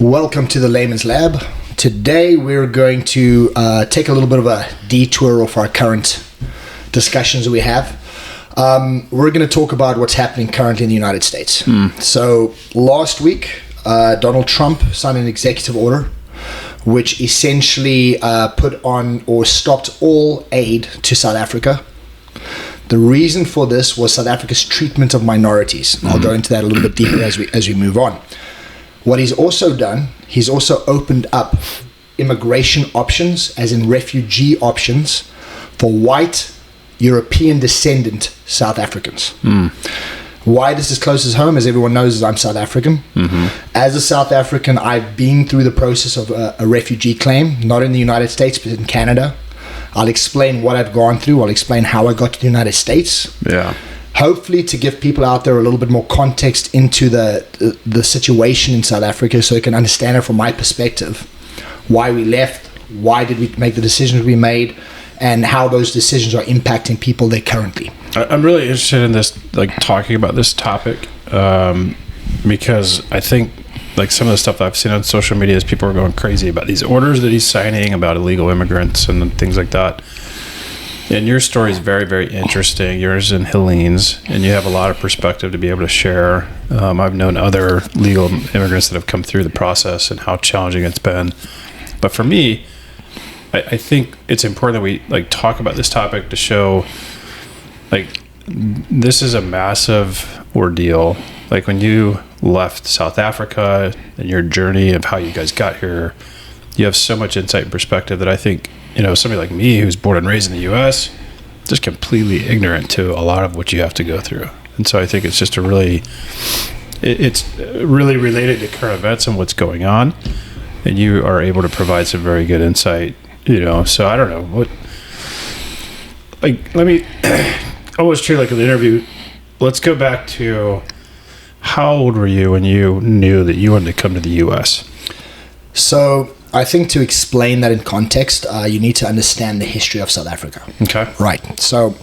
Welcome to the Layman's Lab. Today we're going to take a little bit of a detour of our current discussions that we have. We're going to talk about what's happening currently in the United States. So last week, Donald Trump signed an executive order which essentially put on or stopped all aid to South Africa. The reason for this was South Africa's treatment of minorities. I'll go into that a little bit deeper as we move on. What he's also done, he's also opened up immigration options, as in refugee options, for white European descendant South Africans. Why this is close as home, as everyone knows, is I'm South African. As a South African, I've been through the process of a refugee claim, not in the United States, but in Canada. I'll explain what I've gone through. I'll explain how I got to the United States. Yeah. Hopefully to give people out there a little bit more context into the situation in South Africa, so they can understand it from my perspective, why we left, why did we make the decisions we made, and how those decisions are impacting people there currently. I'm really interested in this, like talking about this topic, because I think like some of the stuff I've seen on social media is people are going crazy about these orders that he's signing about illegal immigrants and things like that. And your story is very, very interesting. Yours and Helene's, and you have a lot of perspective to be able to share. I've known other legal immigrants that have come through the process and how challenging it's been. But for me, I think it's important that we like talk about this topic to show like this is a massive ordeal. Like when you left South Africa and your journey of how you guys got here, you have so much insight and perspective that I think, you know, somebody like me who's born and raised in the U.S., just completely ignorant to a lot of what you have to go through. And so I think it's just it's really related to current events and what's going on. And you are able to provide some very good insight, you know. So I don't know what, like, let me almost treat it like an interview. Let's go back to how old were you when you knew that you wanted to come to the U.S.? So I think to explain that in context, you need to understand the history of South Africa. Okay. Right. So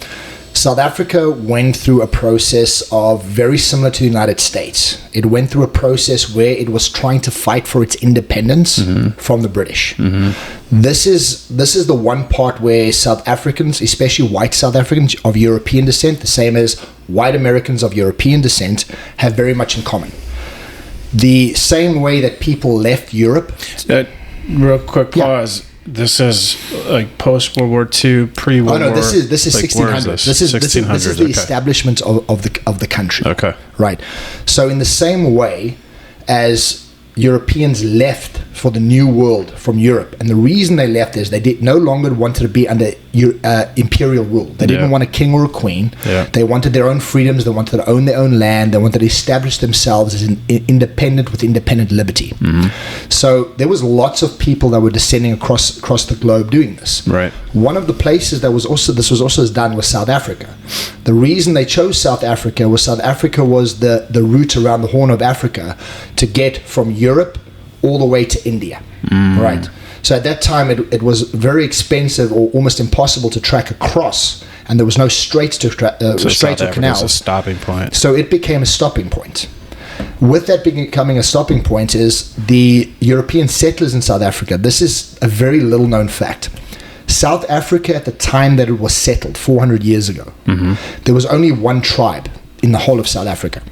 South Africa went through a process of very similar to the United States. It went through a process where it was trying to fight for its independence from the British. This is the one part where South Africans, especially white South Africans of European descent, the same as white Americans of European descent, have very much in common. The same way that people left Europe. Real quick pause. Yeah. This is like post World War II, pre World War. Oh no, this is like, 1600. This is 1600s. This is the establishment of the country. Okay. Right. So in the same way as Europeans left for the New World from Europe, and the reason they left is they no longer wanted to be under imperial rule. They didn't want a king or a queen. They wanted their own freedoms. They wanted to own their own land. They wanted to establish themselves as an independent with independent liberty. So there was lots of people that were descending across the globe doing this. Right. One of the places that this was also done was South Africa. The reason they chose South Africa was the route around the Horn of Africa to get from Europe all the way to India. Right. So at that time, it was very expensive or almost impossible to track across, and there was no straits or canals. A stopping point. So it became a stopping point. With that becoming a stopping point is the European settlers in South Africa. This is a very little known fact. South Africa, at the time that it was settled 400 years ago, there was only one tribe in the whole of South Africa.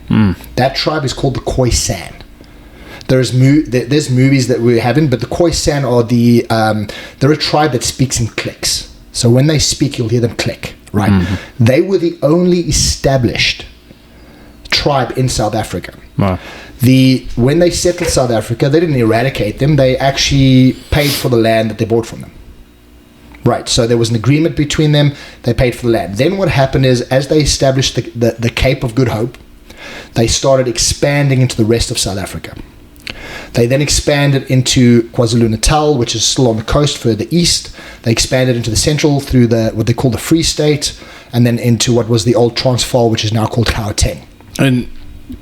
That tribe is called the Khoisan. There's movies that we're having, but the Khoisan are they're a tribe that speaks in clicks. So when they speak, you'll hear them click, right? They were the only established tribe in South Africa. Wow. When they settled South Africa, they didn't eradicate them. They actually paid for the land that they bought from them. Right, so there was an agreement between them. They paid for the land. Then what happened is, as they established the Cape of Good Hope, they started expanding into the rest of South Africa. They then expanded into KwaZulu-Natal, which is still on the coast further east. They expanded into the central through what they call the Free State, and then into what was the old Transvaal, which is now called Gauteng. And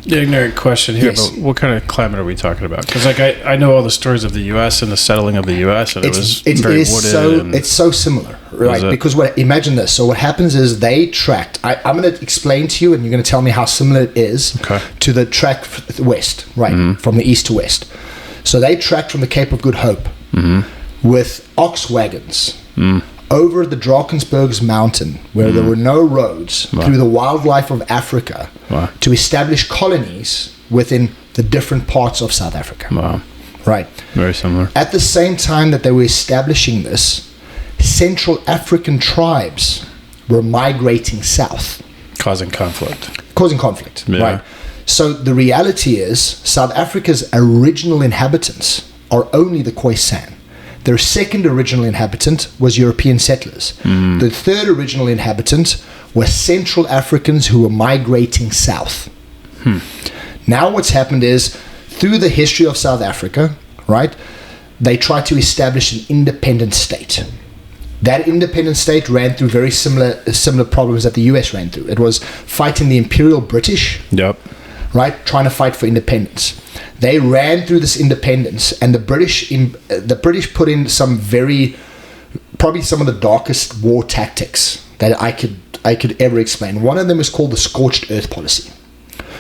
the ignorant question here, Yes. but what kind of climate are we talking about? Because like I know all the stories of the U.S. and the settling of the U.S. and it was very wooded. It's so similar, right? Because imagine this. So what happens is they tracked. I'm going to explain to you, and you're going to tell me how similar it is to the track west, right, from the east to west. So they tracked from the Cape of Good Hope with ox wagons over the Drakensberg's mountain, where there were no roads, through the wildlife of Africa to establish colonies within the different parts of South Africa. Wow. Right. Very similar. At the same time that they were establishing this, Central African tribes were migrating south. Causing conflict. Yeah. Right. So the reality is South Africa's original inhabitants are only the Khoisan. Their second original inhabitant was European settlers. The third original inhabitant were Central Africans who were migrating south. Now what's happened is, through the history of South Africa, right, they tried to establish an independent state. That independent state ran through very similar problems that the US ran through. It was fighting the Imperial British, right, trying to fight for independence. They ran through this independence, and the British put in probably some of the darkest war tactics that I could ever explain. One of them is called the scorched earth policy.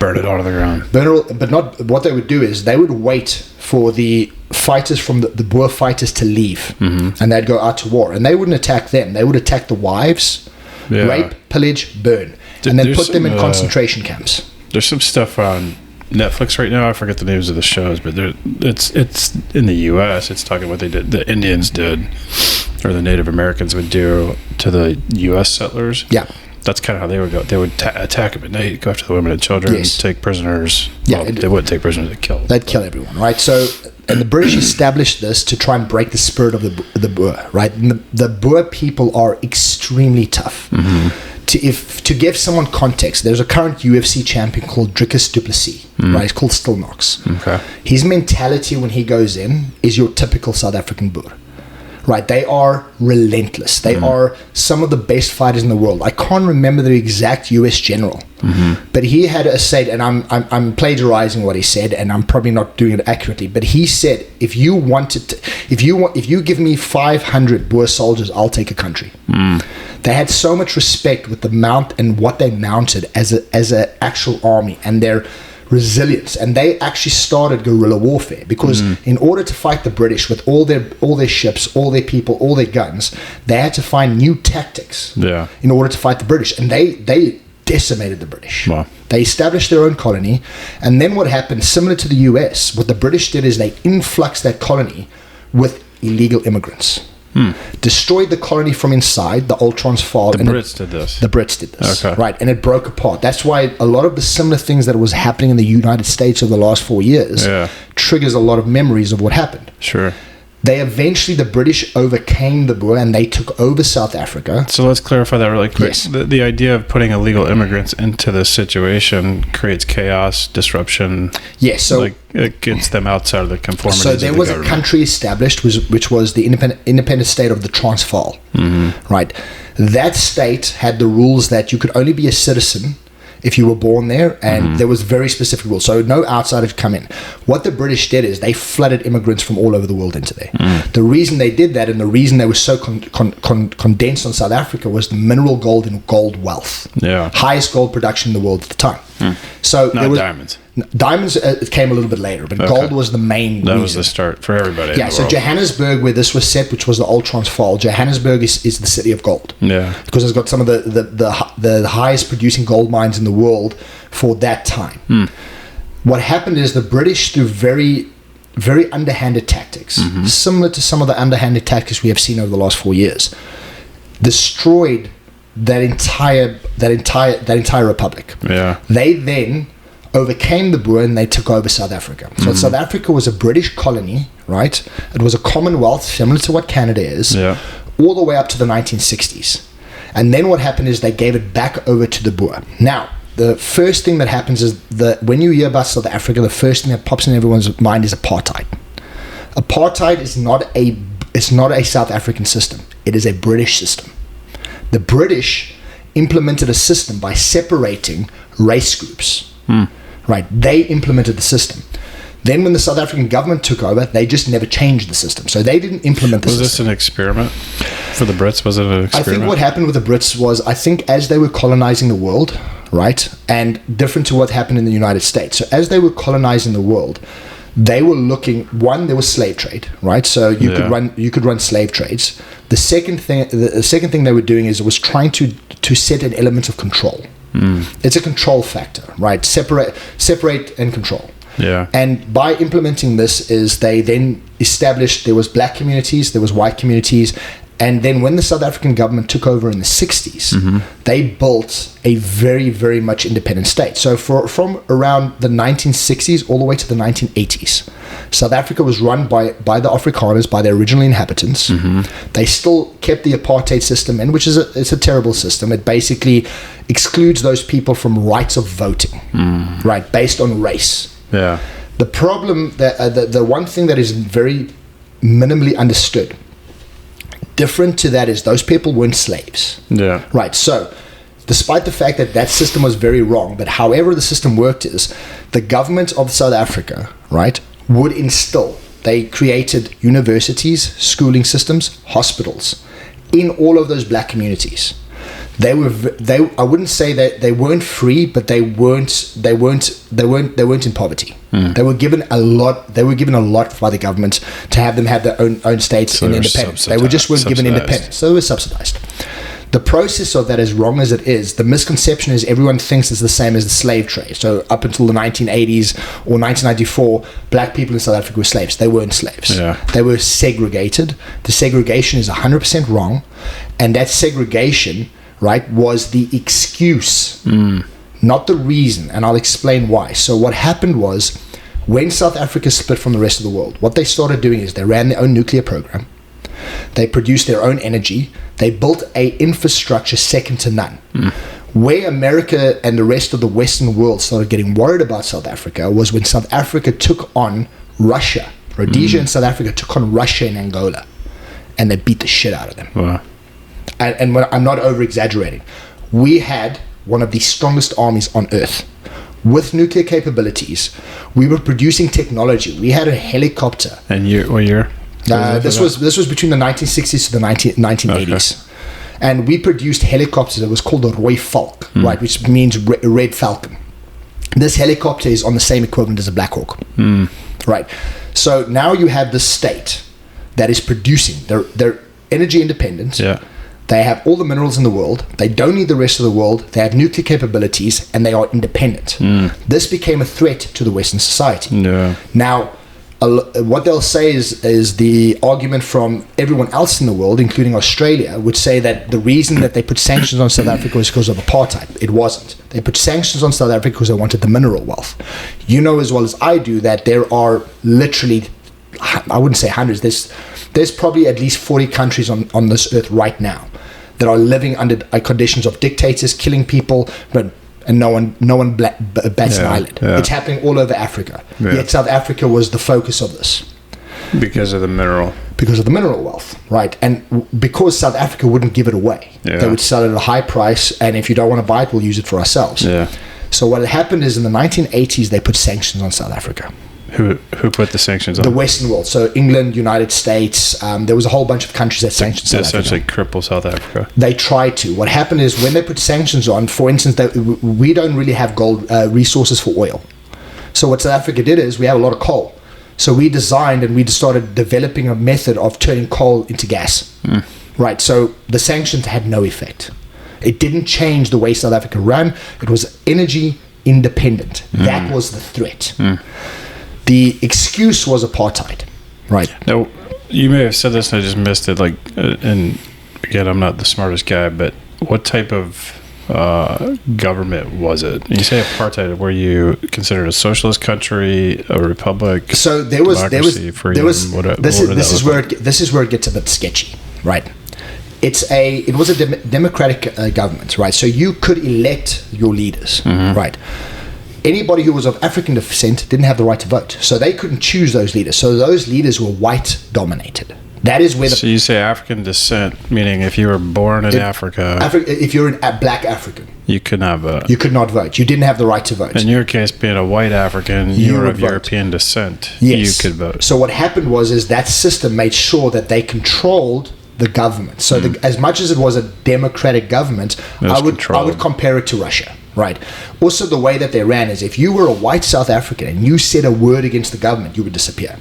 Burn it out of the ground. But not what they would do is they would wait for the fighters from the Boer fighters to leave, and they'd go out to war, and they wouldn't attack them. They would attack the wives, rape, pillage, burn, and then put them in concentration camps. There's some stuff on Netflix right now. I forget the names of the shows, but it's in the U.S. It's talking what the Indians did, or the Native Americans would do to the U.S. settlers. Yeah. That's kind of how they would go. They would attack them at night, go after the women and children, take prisoners. Yeah, well, they wouldn't take prisoners, they'd kill them. They'd kill everyone, right? So, and the British established this to try and break the spirit of the Boer, right? And the Boer people are extremely tough. To give someone context, there's a current UFC champion called Dricus du Plessis, right? He's called Still Knox. Okay. His mentality when he goes in is your typical South African Boer. Right, they are relentless. They are some of the best fighters in the world. I can't remember the exact U.S. general, but he had a say, and I'm plagiarizing what he said, and I'm probably not doing it accurately. But he said, if you give me 500 Boer soldiers, I'll take a country. They had so much respect with the mount and what they mounted as a actual army, and their resilience, and they actually started guerrilla warfare because in order to fight the British with all their ships, all their people, all their guns, they had to find new tactics in order to fight the British, and they decimated the British. Wow. They established their own colony, and then what happened, similar to the US, what the British did is they influxed that colony with illegal immigrants. Destroyed the colony from inside, the old Transvaal. The Brits did this. The Brits did this. Okay. Right, and it broke apart. That's why a lot of the similar things that was happening in the United States over the last 4 years triggers a lot of memories of what happened. Sure. The British overcame the Boer and they took over South Africa. So let's clarify that really quick. Yes. The idea of putting illegal immigrants into this situation creates chaos, disruption. Yes. So it gets them outside of the conformities. So there was a country established, which was the independent state of the Transvaal. Right. That state had the rules that you could only be a citizen if you were born there, and there was very specific rules. So no outsiders could come in. What the British did is they flooded immigrants from all over the world into there. The reason they did that, and the reason they were so condensed on South Africa, was the mineral gold and gold wealth. Yeah. Highest gold production in the world at the time. So Not diamonds. Diamonds came a little bit later, but gold was the main reason. That was the start for everybody. Yeah, so Johannesburg, where this was set, which was the old Transvaal, Johannesburg is the city of gold. Yeah. Because it's got some of the highest producing gold mines in the world for that time. What happened is the British, through very, very underhanded tactics, similar to some of the underhanded tactics we have seen over the last 4 years, destroyed that entire republic. Yeah. They then overcame the Boer and they took over South Africa. So South Africa was a British colony, right? It was a commonwealth similar to what Canada is, all the way up to the 1960s. And then what happened is they gave it back over to the Boer. Now, the first thing that happens is that when you hear about South Africa, the first thing that pops in everyone's mind is apartheid. Apartheid is not a South African system. It is a British system. The British implemented a system by separating race groups. Right, they implemented the system. Then when the South African government took over, they just never changed the system. So they didn't implement the system. Was this an experiment for the Brits? Was it an experiment? I think what happened with the Brits was, I think as they were colonizing the world, right, and different to what happened in the United States. So as they were colonizing the world, They were looking. One, there was slave trade, right? So you could run slave trades. The second thing they were doing is it was trying to set an element of control. It's a control factor, right? Separate and control. Yeah. And by implementing this, is they then established there was black communities, there was white communities, and then when the South African government took over in the 60s, they built a very, very much independent state. So from around the 1960s all the way to the 1980s, South Africa was run by the Afrikaners, by the original inhabitants. They still kept the apartheid system in, which is it's a terrible system. It basically excludes those people from rights of voting, right, based on race. Yeah. The problem, the one thing that is very minimally understood, different to that, is those people weren't slaves. Yeah. Right. So, despite the fact that system was very wrong, but however the system worked is, the government of South Africa, right, would instill. They created universities, schooling systems, hospitals in all of those black communities. They I wouldn't say that they weren't free, but they weren't in poverty. They were given a lot. They were given a lot by the government to have them have their own states and independence. They weren't given independence, so they were subsidized. The process of that, as wrong as it is, the misconception is everyone thinks it's the same as the slave trade. So up until the 1980s or 1994, black people in South Africa were slaves. They weren't slaves. Yeah. They were segregated. The segregation is 100% wrong, and that segregation, right, was the excuse, not the reason, and I'll explain why. So what happened was, when South Africa split from the rest of the world, what they started doing is they ran their own nuclear program, they produced their own energy, they built a infrastructure second to none. Where America and the rest of the Western world started getting worried about South Africa was when South Africa took on Russia. Rhodesia and South Africa took on Russia and Angola, and they beat the shit out of them. Wow. And when, I'm not over-exaggerating. We had one of the strongest armies on earth. With nuclear capabilities, we were producing technology. We had a helicopter. And what year? This was between the 1960s to the 1980s. Okay. And we produced helicopters that was called the Rooi Valk, right, which means Red Falcon. This helicopter is on the same equivalent as a Black Hawk. Right. So now you have this state that is producing. They're energy independent. Yeah. They have all the minerals in the world. They don't need the rest of the world. They have nuclear capabilities, and they are independent. This became a threat to the Western society. Yeah. Now, what they'll say is the argument from everyone else in the world, including Australia, would say that the reason that they put sanctions on South Africa was because of apartheid. It wasn't. They put sanctions on South Africa because they wanted the mineral wealth. You know as well as I do that there are literally, I wouldn't say hundreds, there's probably at least 40 countries on this earth right now that are living under conditions of dictators killing people, and no one bats an eyelid. Yeah. It's happening all over Africa. Yeah. Yet South Africa was the focus of this. Because of the mineral wealth, right? And because South Africa wouldn't give it away. Yeah. They would sell it at a high price, and if you don't want to buy it, we'll use it for ourselves. Yeah. So what had happened is in the 1980s, they put sanctions on South Africa. Who put the sanctions on? The Western world. So England, United States, there was a whole bunch of countries that sanctioned South Africa. Essentially cripple South Africa. They tried to. What happened is when they put sanctions on, for instance, we don't really have gold resources for oil. So what South Africa did is we have a lot of coal. So we designed and we started developing a method of turning coal into gas. Right. So the sanctions had no effect. It didn't change the way South Africa ran. It was energy independent. That was the threat. The excuse was apartheid, right? Now, you may have said this and I just missed it. Like, and again, I'm not the smartest guy, but what type of government was it? You say apartheid. Were you considered a socialist country, a republic? So this is where it gets a bit sketchy, right? It was a democratic government, right? So you could elect your leaders, right? Anybody who was of African descent didn't have the right to vote. So they couldn't choose those leaders. So those leaders were white dominated. That is where So you say African descent, meaning if you were born in Africa. If you're a black African. You could not vote. You could not vote. You didn't have the right to vote. In your case, being a white African, you were of European descent. Yes. You could vote. So what happened was that system made sure that they controlled the government. So as much as it was a democratic government, I would compare it to Russia. right? Also, the way that they ran is if you were a white South African and you said a word against the government, you would disappear.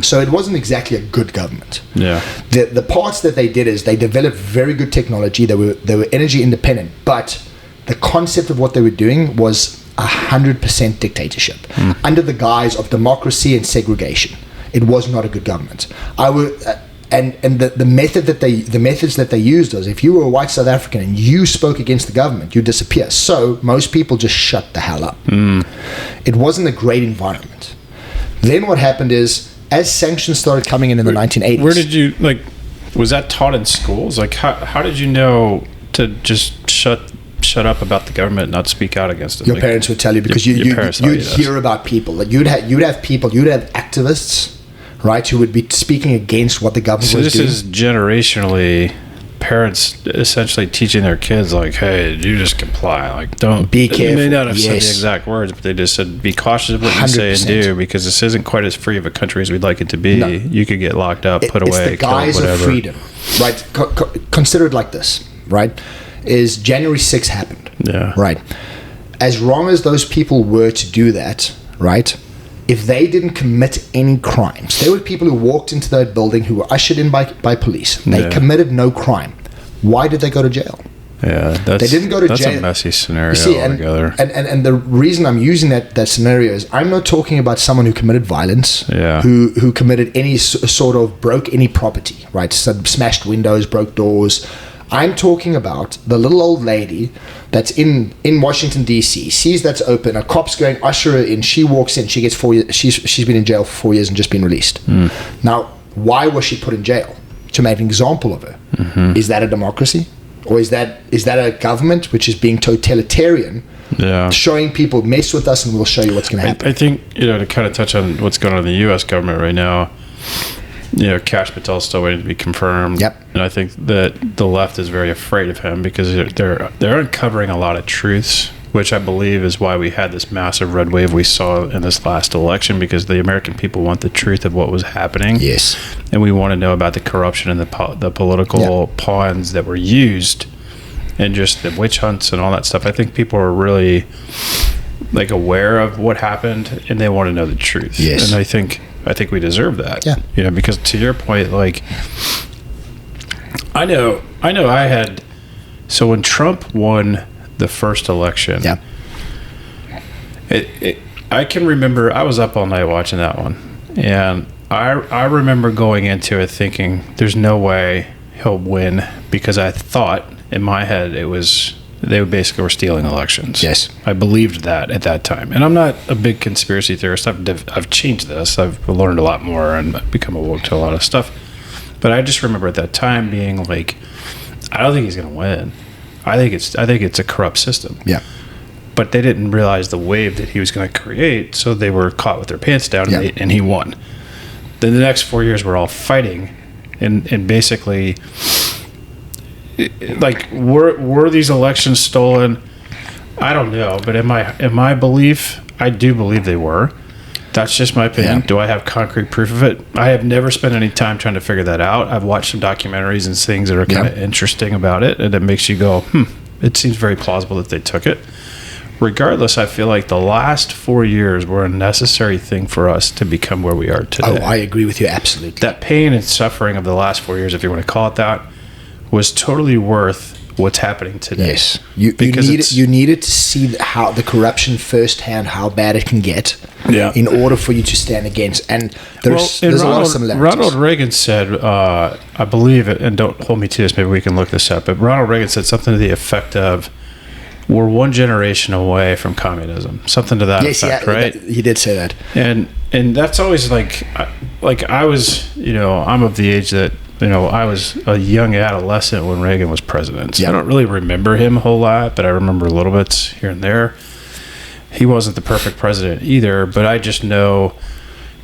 So it wasn't exactly a good government. Yeah. The parts that they did is they developed very good technology. They were energy independent, but the concept of what they were doing was 100% dictatorship under the guise of democracy and segregation. It was not a good government. The methods that they used was if you were a white South African and you spoke against the government, you disappear. So most people just shut the hell up. It wasn't a great environment. Then what happened is, as sanctions started coming in the 1980s. Where did you, like, was that taught in schools? Like, how did you know to just shut up about the government and not speak out against it? Your parents would tell you, because you'd hear about people. Like you'd have activists, right, who would be speaking against what the government was doing. So this is generationally parents essentially teaching their kids, like, hey, you just comply. Like, don't be careful. They may not have said the exact words, but they just said, be cautious of what you say and do, because this isn't quite as free of a country as we'd like it to be. No. You could get locked up, put away, it's the guise killed, of freedom, right? Consider it like this, right? Is January 6th happened. Yeah. Right. As long as those people were to do that, right, if they didn't commit any crimes, there were people who walked into that building who were ushered in by police. They committed no crime. Why did they go to jail? Yeah, they didn't go to jail. That's a messy scenario altogether. And the reason I'm using that scenario is I'm not talking about someone who committed violence, who committed any sort of broke any property, right? So smashed windows, broke doors. I'm talking about the little old lady that's in Washington, D.C., sees that's open, a cop's going, usher her in, she walks in, she gets 4 years, she's been in jail for 4 years and just been released. Now, why was she put in jail? To make an example of her. Is that a democracy? Or is that a government which is being totalitarian, showing people, mess with us and we'll show you what's going to happen? I think, to kind of touch on what's going on in the U.S. government right now, Kash Patel's still waiting to be confirmed. Yep. And I think that the left is very afraid of him because they're uncovering a lot of truths, which I believe is why we had this massive red wave we saw in this last election, because the American people want the truth of what was happening. Yes. And we want to know about the corruption and the political pawns that were used and just the witch hunts and all that stuff. I think people are really aware of what happened and they want to know the truth. Yes. And I think we deserve that. Yeah. Because to your point, I know I had, so when Trump won the first election, I can remember I was up all night watching that one, and I remember going into it thinking there's no way he'll win, because I thought in my head they basically were stealing elections. Yes. I believed that at that time. And I'm not a big conspiracy theorist. I've changed this. I've learned a lot more and become awoke to a lot of stuff. But I just remember at that time being like, I don't think he's going to win. I think it's a corrupt system. Yeah. But they didn't realize the wave that he was going to create, so they were caught with their pants down, and he won. Then the next 4 years we're all fighting, and basically, were these elections stolen? I don't know, but in my belief, I do believe they were. That's just my opinion. Do I have concrete proof of it? I have never spent any time trying to figure that out. I've watched some documentaries and things that are kind of interesting about it, and it makes you go, it seems very plausible that they took it. Regardless, I feel like the last 4 years were a necessary thing for us to become where we are today. Oh, I agree with you absolutely. That pain and suffering of the last 4 years, if you want to call it that, was totally worth what's happening today. Yes, you needed to see how the corruption firsthand, how bad it can get, in order for you to stand against. And there's a lot of similarities. Ronald Reagan said, I believe it, and don't hold me to this, maybe we can look this up, but Ronald Reagan said something to the effect of, we're one generation away from communism, something to that effect, right? He did say that, and that's always like I was, I'm of the age that I was a young adolescent when Reagan was president. So I don't really remember him a whole lot, but I remember little bits here and there. He wasn't the perfect president either, but I just know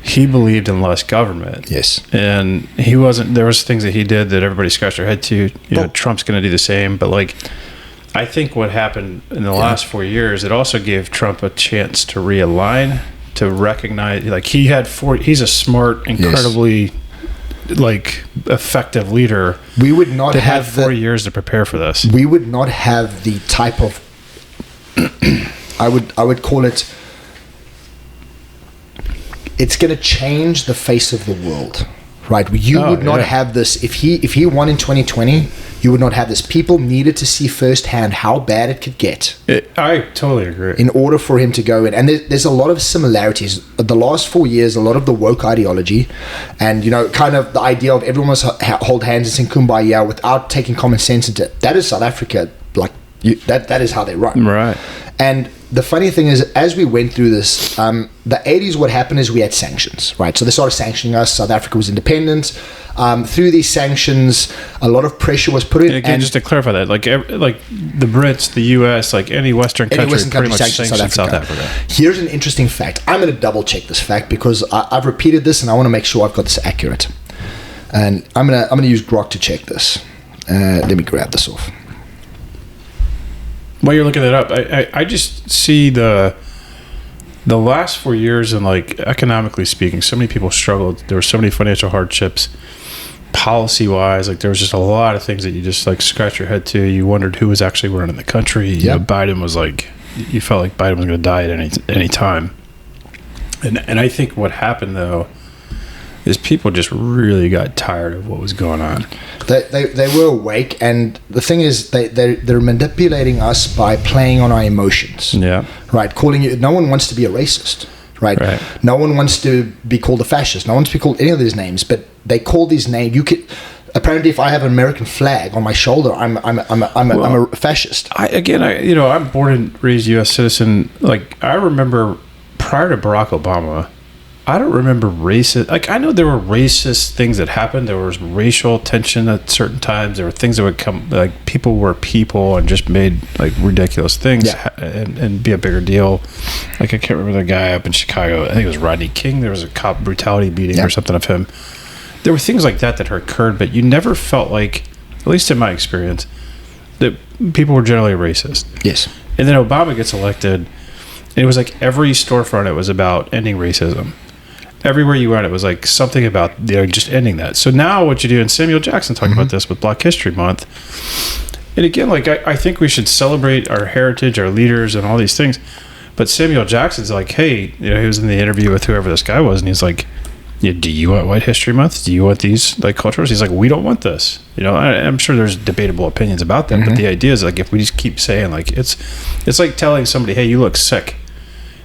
he believed in less government. Yes, and he wasn't. There was things that he did that everybody scratched their head to. Trump's going to do the same, but I think what happened in the last 4 years, it also gave Trump a chance to realign, to recognize, he's a smart, incredibly, effective leader. We would not have had 4 years to prepare for this. We would not have the type of I would call it. It's going to change the face of the world, right? You would not have this if he won in 2020. You would not have this. People needed to see firsthand how bad it could get. I totally agree. In order for him to go in. And there's a lot of similarities. The last 4 years, a lot of the woke ideology and, kind of the idea of everyone must hold hands and sing Kumbaya without taking common sense into it. That is South Africa. That is how they run. Right. And the funny thing is, as we went through this, the 80s, what happened is we had sanctions, right? So they started sanctioning us. South Africa was independent. Through these sanctions, a lot of pressure was put in. And again, just to clarify that, like the Brits, the US, like any Western country pretty much sanctioned South Africa. Here's an interesting fact. I'm going to double check this fact because I've repeated this and I want to make sure I've got this accurate. And I'm gonna use Grok to check this. Let me grab this off. While you're looking that up, I just see the last 4 years and like economically speaking, so many people struggled. There were so many financial hardships, policy wise. Like there was just a lot of things that you just like scratch your head to. You wondered who was actually running the country. Yep. Biden was like, you felt like Biden was going to die at any time. And I think what happened though is people just really got tired of what was going on. They were awake, and the thing is, they're manipulating us by playing on our emotions. Yeah. Right. Calling you. No one wants to be a racist. Right. No one wants to be called a fascist. No one wants to be called any of these names. But they call these names. You could. Apparently, if I have an American flag on my shoulder, I'm a fascist. I'm born and raised U.S. citizen. Like I remember prior to Barack Obama, I don't remember racist. Like I know there were racist things that happened. There was racial tension at certain times. There were things that would come. Like people were people and just made like ridiculous things and be a bigger deal. Like I can't remember the guy up in Chicago. I think it was Rodney King. There was a cop brutality beating or something of him. There were things like that occurred, but you never felt like, at least in my experience, that people were generally racist. Yes. And then Obama gets elected, and it was like every storefront, it was about ending racism. Everywhere you went, it was like something about just ending that. So now what you do, and Samuel Jackson talked about this with Black History Month, and again, like I think we should celebrate our heritage, our leaders, and all these things. But Samuel Jackson's like, hey, he was in the interview with whoever this guy was, and he's like, do you want White History Month? Do you want these like cultures? He's like, we don't want this. I'm sure there's debatable opinions about that, but the idea is like if we just keep saying like it's like telling somebody, hey, you look sick,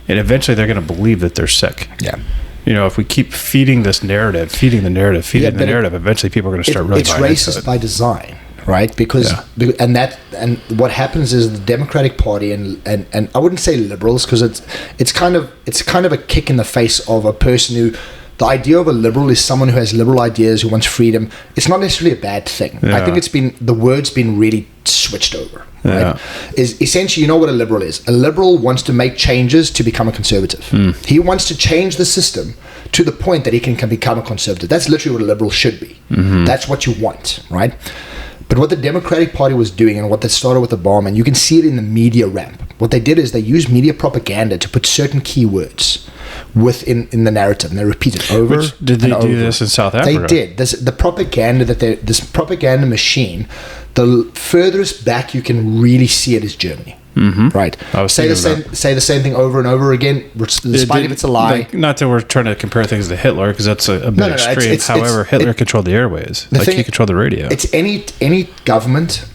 and eventually they're going to believe that they're sick. Yeah. If we keep feeding this narrative, eventually people are going to start really buying into it. It's racist by design, right? Because and what happens is the Democratic Party and I wouldn't say liberals because it's kind of a kick in the face of a person who. The idea of a liberal is someone who has liberal ideas, who wants freedom. It's not necessarily a bad thing. Yeah. I think the word's been really switched over. Right? Is essentially, what a liberal is. A liberal wants to make changes to become a conservative. He wants to change the system to the point that he can become a conservative. That's literally what a liberal should be. That's what you want, right? But what the Democratic Party was doing and what they started with Obama, and you can see it in the media ramp, what they did is they used media propaganda to put certain keywords in the narrative, and they repeat it over. Did they do this in South Africa? They did. This propaganda machine, the furthest back you can really see it is Germany. Right. Say the same thing over and over again, despite if it's a lie. Like, not that we're trying to compare things to Hitler, because that's a bit extreme. However, Hitler controlled the airways. He controlled the radio. It's any government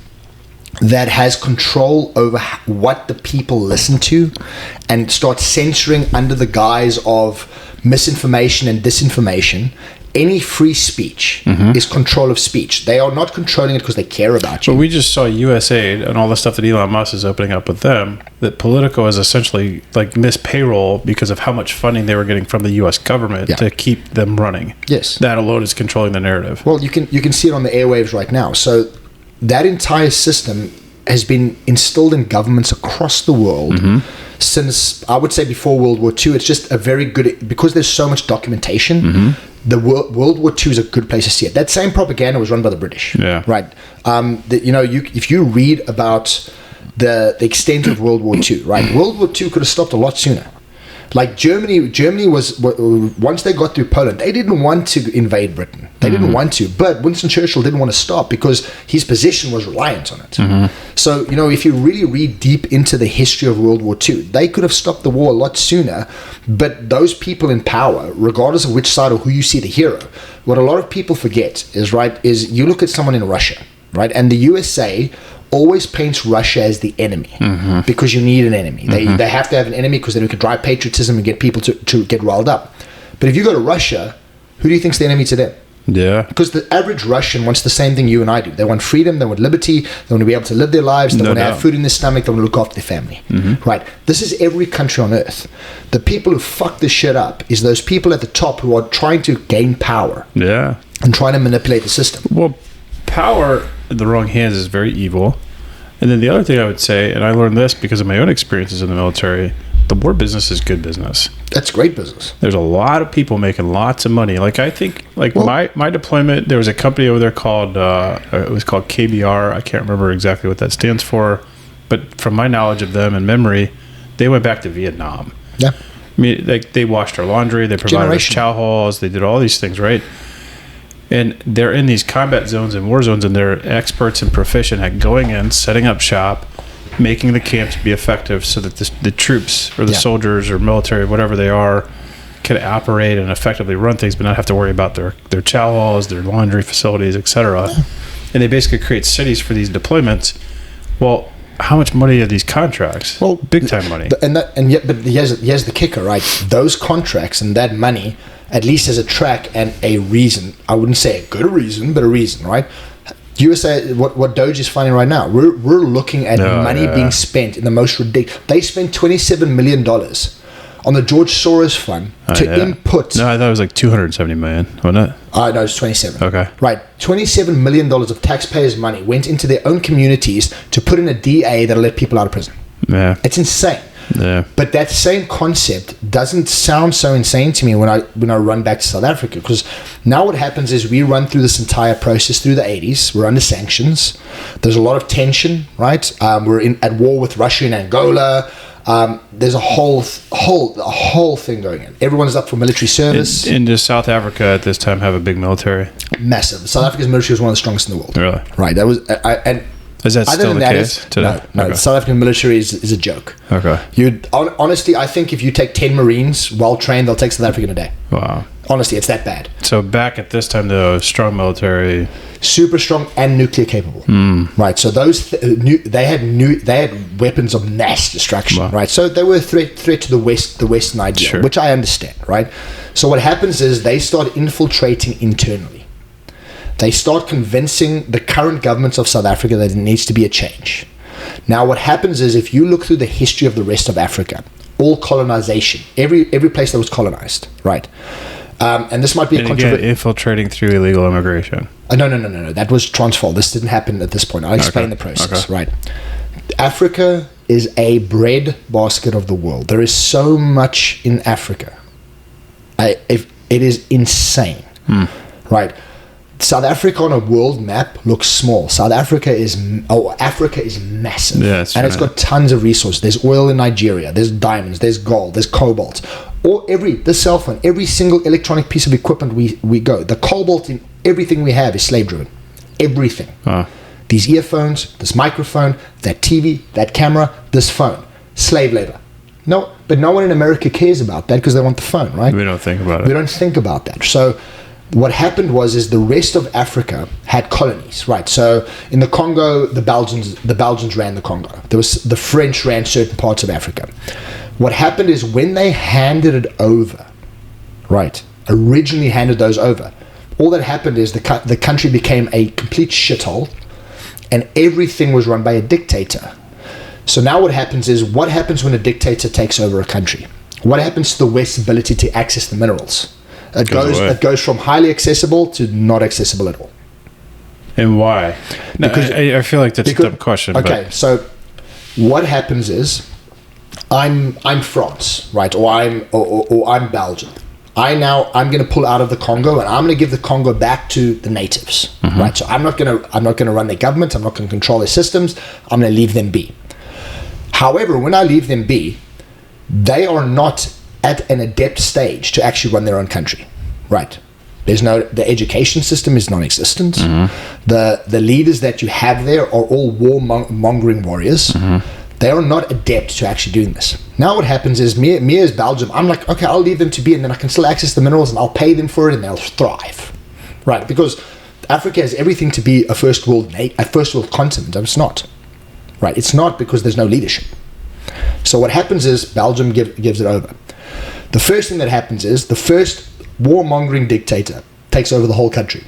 that has control over what the people listen to and start censoring under the guise of misinformation and disinformation. Any free speech is control of speech. They are not controlling it because they care about you. But we just saw USAID and all the stuff that Elon Musk is opening up with them, that Politico is essentially like missed payroll because of how much funding they were getting from the U.S. government to keep them running. Yes. That alone is controlling the narrative. Well, you can see it on the airwaves right now. So that entire system has been instilled in governments across the world since, I would say, before World War II. It's just a very good, because there's so much documentation, the World War II is a good place to see it. That same propaganda was run by the British, right? If you read about the extent of World War II, right? World War II could have stopped a lot sooner. Like Germany was, once they got through Poland, they didn't want to invade Britain. They didn't want to, but Winston Churchill didn't want to stop because his position was reliant on it. So, you know, if you really read deep into the history of World War II, they could have stopped the war a lot sooner, but those people in power, regardless of which side or who you see the hero, what a lot of people forget is you look at someone in Russia, right, and the USA always paints Russia as the enemy because you need an enemy. They have to have an enemy because then we can drive patriotism and get people to get riled up. But if you go to Russia, who do you think's the enemy to them? Yeah. Because the average Russian wants the same thing you and I do. They want freedom, they want liberty, they want to be able to live their lives, they want to have food in their stomach, they want to look after their family. Right? This is every country on earth. The people who fuck this shit up is those people at the top who are trying to gain power. Yeah. And trying to manipulate the system. Well, power in the wrong hands is very evil. And then the other thing I would say, and I learned this because of my own experiences in the military, the war business is good business. That's great business. There's a lot of people making lots of money. Like, I think, like, my deployment, there was a company over there called, it was called KBR. I can't remember exactly what that stands for. But from my knowledge of them and memory, they went back to Vietnam. Yeah. I mean, like, they washed our laundry, they provided us chow halls, they did all these things, right? And they're in these combat zones and war zones, and they're experts and proficient at going in, setting up shop, making the camps be effective so that the troops or the soldiers or military, whatever they are, can operate and effectively run things, but not have to worry about their chow halls, their laundry facilities, etc. And they basically create cities for these deployments. Well, how much money are these contracts? Well, big time money. But here's the kicker, right? Those contracts and that money, at least as a track and a reason, I wouldn't say a good reason, but a reason, right? USA, what Doge is finding right now, we're looking at money being spent in the most ridiculous. They spent $27 million on the George Soros fund to input. No, I thought it was like $270 million, wasn't it? No, it's 27. Okay. Right. $27 million of taxpayers' money went into their own communities to put in a DA that'll let people out of prison. Yeah. It's insane. Yeah. But that same concept doesn't sound so insane to me when I run back to South Africa, because now what happens is we run through this entire process through the 80s. We're under sanctions. There's a lot of tension, right? We're at war with Russia and Angola. There's a whole thing going on. Everyone's up for military service. And does South Africa at this time have a big military? Massive. South Africa's military was one of the strongest in the world. Really? Right. That was and. Is that still the case today? No, the South African military is a joke. Okay. Honestly, I think if you take 10 Marines well trained, they'll take South Africa in a day. Wow. Honestly, it's that bad. So back at this time, though, strong military, super strong and nuclear capable. Right. So those they had weapons of mass destruction. Wow. Right. So they were a threat to the Western idea, which I understand. Right. So what happens is they start infiltrating internally. They start convincing the current governments of South Africa that there needs to be a change. Now, what happens is if you look through the history of the rest of Africa, all colonization, every place that was colonized, right? And this might be a controversial. Infiltrating through illegal immigration. No. That was Transvaal. This didn't happen at this point. I'll explain the process, right? Africa is a bread basket of the world. There is so much in Africa. It is insane, right? South Africa on a world map looks small. Africa is massive, and it's got tons of resources. There's oil in Nigeria, there's diamonds, there's gold, there's cobalt. The cell phone, every single electronic piece of equipment we go, the cobalt in everything we have is slave driven. Everything. These earphones, this microphone, that TV, that camera, this phone, slave labor. No, but no one in America cares about that because they want the phone, right? We don't think about it. We don't think about that. So what happened was the rest of Africa had colonies, right? So in the Congo, the Belgians ran the Congo. The French ran certain parts of Africa. What happened is when they handed it over, right? Originally handed those over, all that happened is the country became a complete shithole, and everything was run by a dictator. So now what happens when a dictator takes over a country? What happens to the West's ability to access the minerals? It goes from highly accessible to not accessible at all. And why? No, because I feel like that's a dumb question. Okay, so what happens is I'm France, right? Or I'm Belgium. I'm going to pull out of the Congo and I'm going to give the Congo back to the natives, right? So I'm not going to run their government. I'm not going to control their systems. I'm going to leave them be. However, when I leave them be, they are not at an adept stage to actually run their own country, right? The education system is non-existent. The leaders that you have there are all war-mongering warriors. They are not adept to actually doing this. Now what happens is, me as Belgium, I'm like, okay, I'll leave them to be, and then I can still access the minerals, and I'll pay them for it, and they'll thrive, right? Because Africa has everything to be a first world continent, and it's not, right? It's not, because there's no leadership. So what happens is Belgium gives it over. The first thing that happens is the first warmongering dictator takes over the whole country,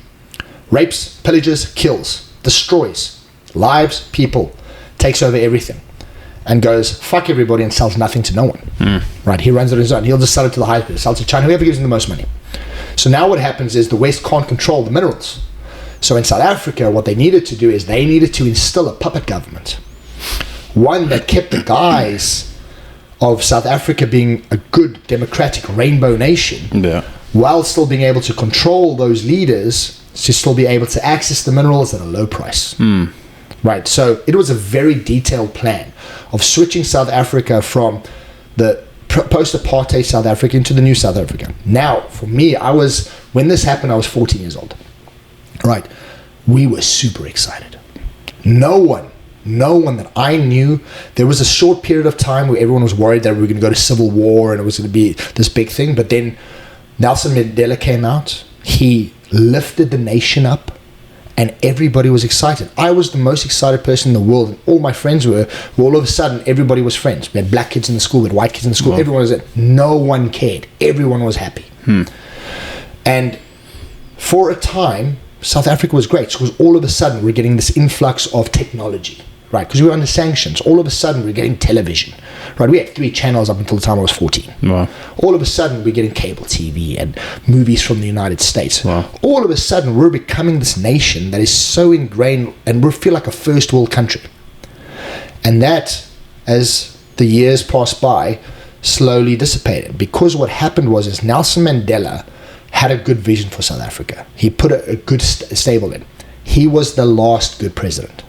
rapes, pillages, kills, destroys lives, people, takes over everything, and goes fuck everybody and sells nothing to no one. Right? He runs it on his own. He'll just sell it to the highest bidder, sell it to China, whoever gives him the most money. So now what happens is the West can't control the minerals. So in South Africa, what they needed to do is they needed to instill a puppet government, one that kept the guise of South Africa being a good democratic rainbow nation, while still being able to control those leaders to still be able to access the minerals at a low price. Right, so it was a very detailed plan of switching South Africa from the post-apartheid South Africa into the new South Africa. Now, for me, when this happened, I was 14 years old. Right, we were super excited. No one that I knew, there was a short period of time where everyone was worried that we were going to go to civil war and it was going to be this big thing, but then Nelson Mandela came out, he lifted the nation up, and everybody was excited. I was the most excited person in the world, and all my friends were all of a sudden, everybody was friends. We had black kids in the school, we had white kids in the school, everyone was there. No one cared. Everyone was happy. And for a time, South Africa was great, because all of a sudden, we're getting this influx of technology, right? Because we were under sanctions. All of a sudden, we're getting television, right? We had 3 channels up until the time I was 14. Wow. All of a sudden, we're getting cable TV and movies from the United States. Wow. All of a sudden, we're becoming this nation that is so ingrained, and we feel like a first world country. And that, as the years passed by, slowly dissipated. Because what happened was Nelson Mandela had a good vision for South Africa. He put a good stable in. He was the last good president.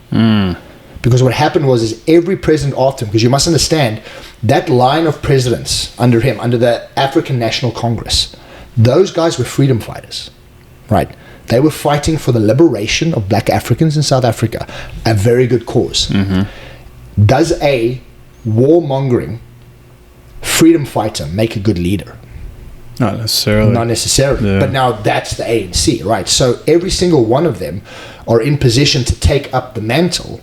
Because what happened was every president after him, because you must understand that line of presidents under him, under the African National Congress, those guys were freedom fighters, right? They were fighting for the liberation of black Africans in South Africa, a very good cause. Does a warmongering freedom fighter make a good leader? Not necessarily. Not necessarily. Yeah. But now that's the ANC, right? So every single one of them are in position to take up the mantle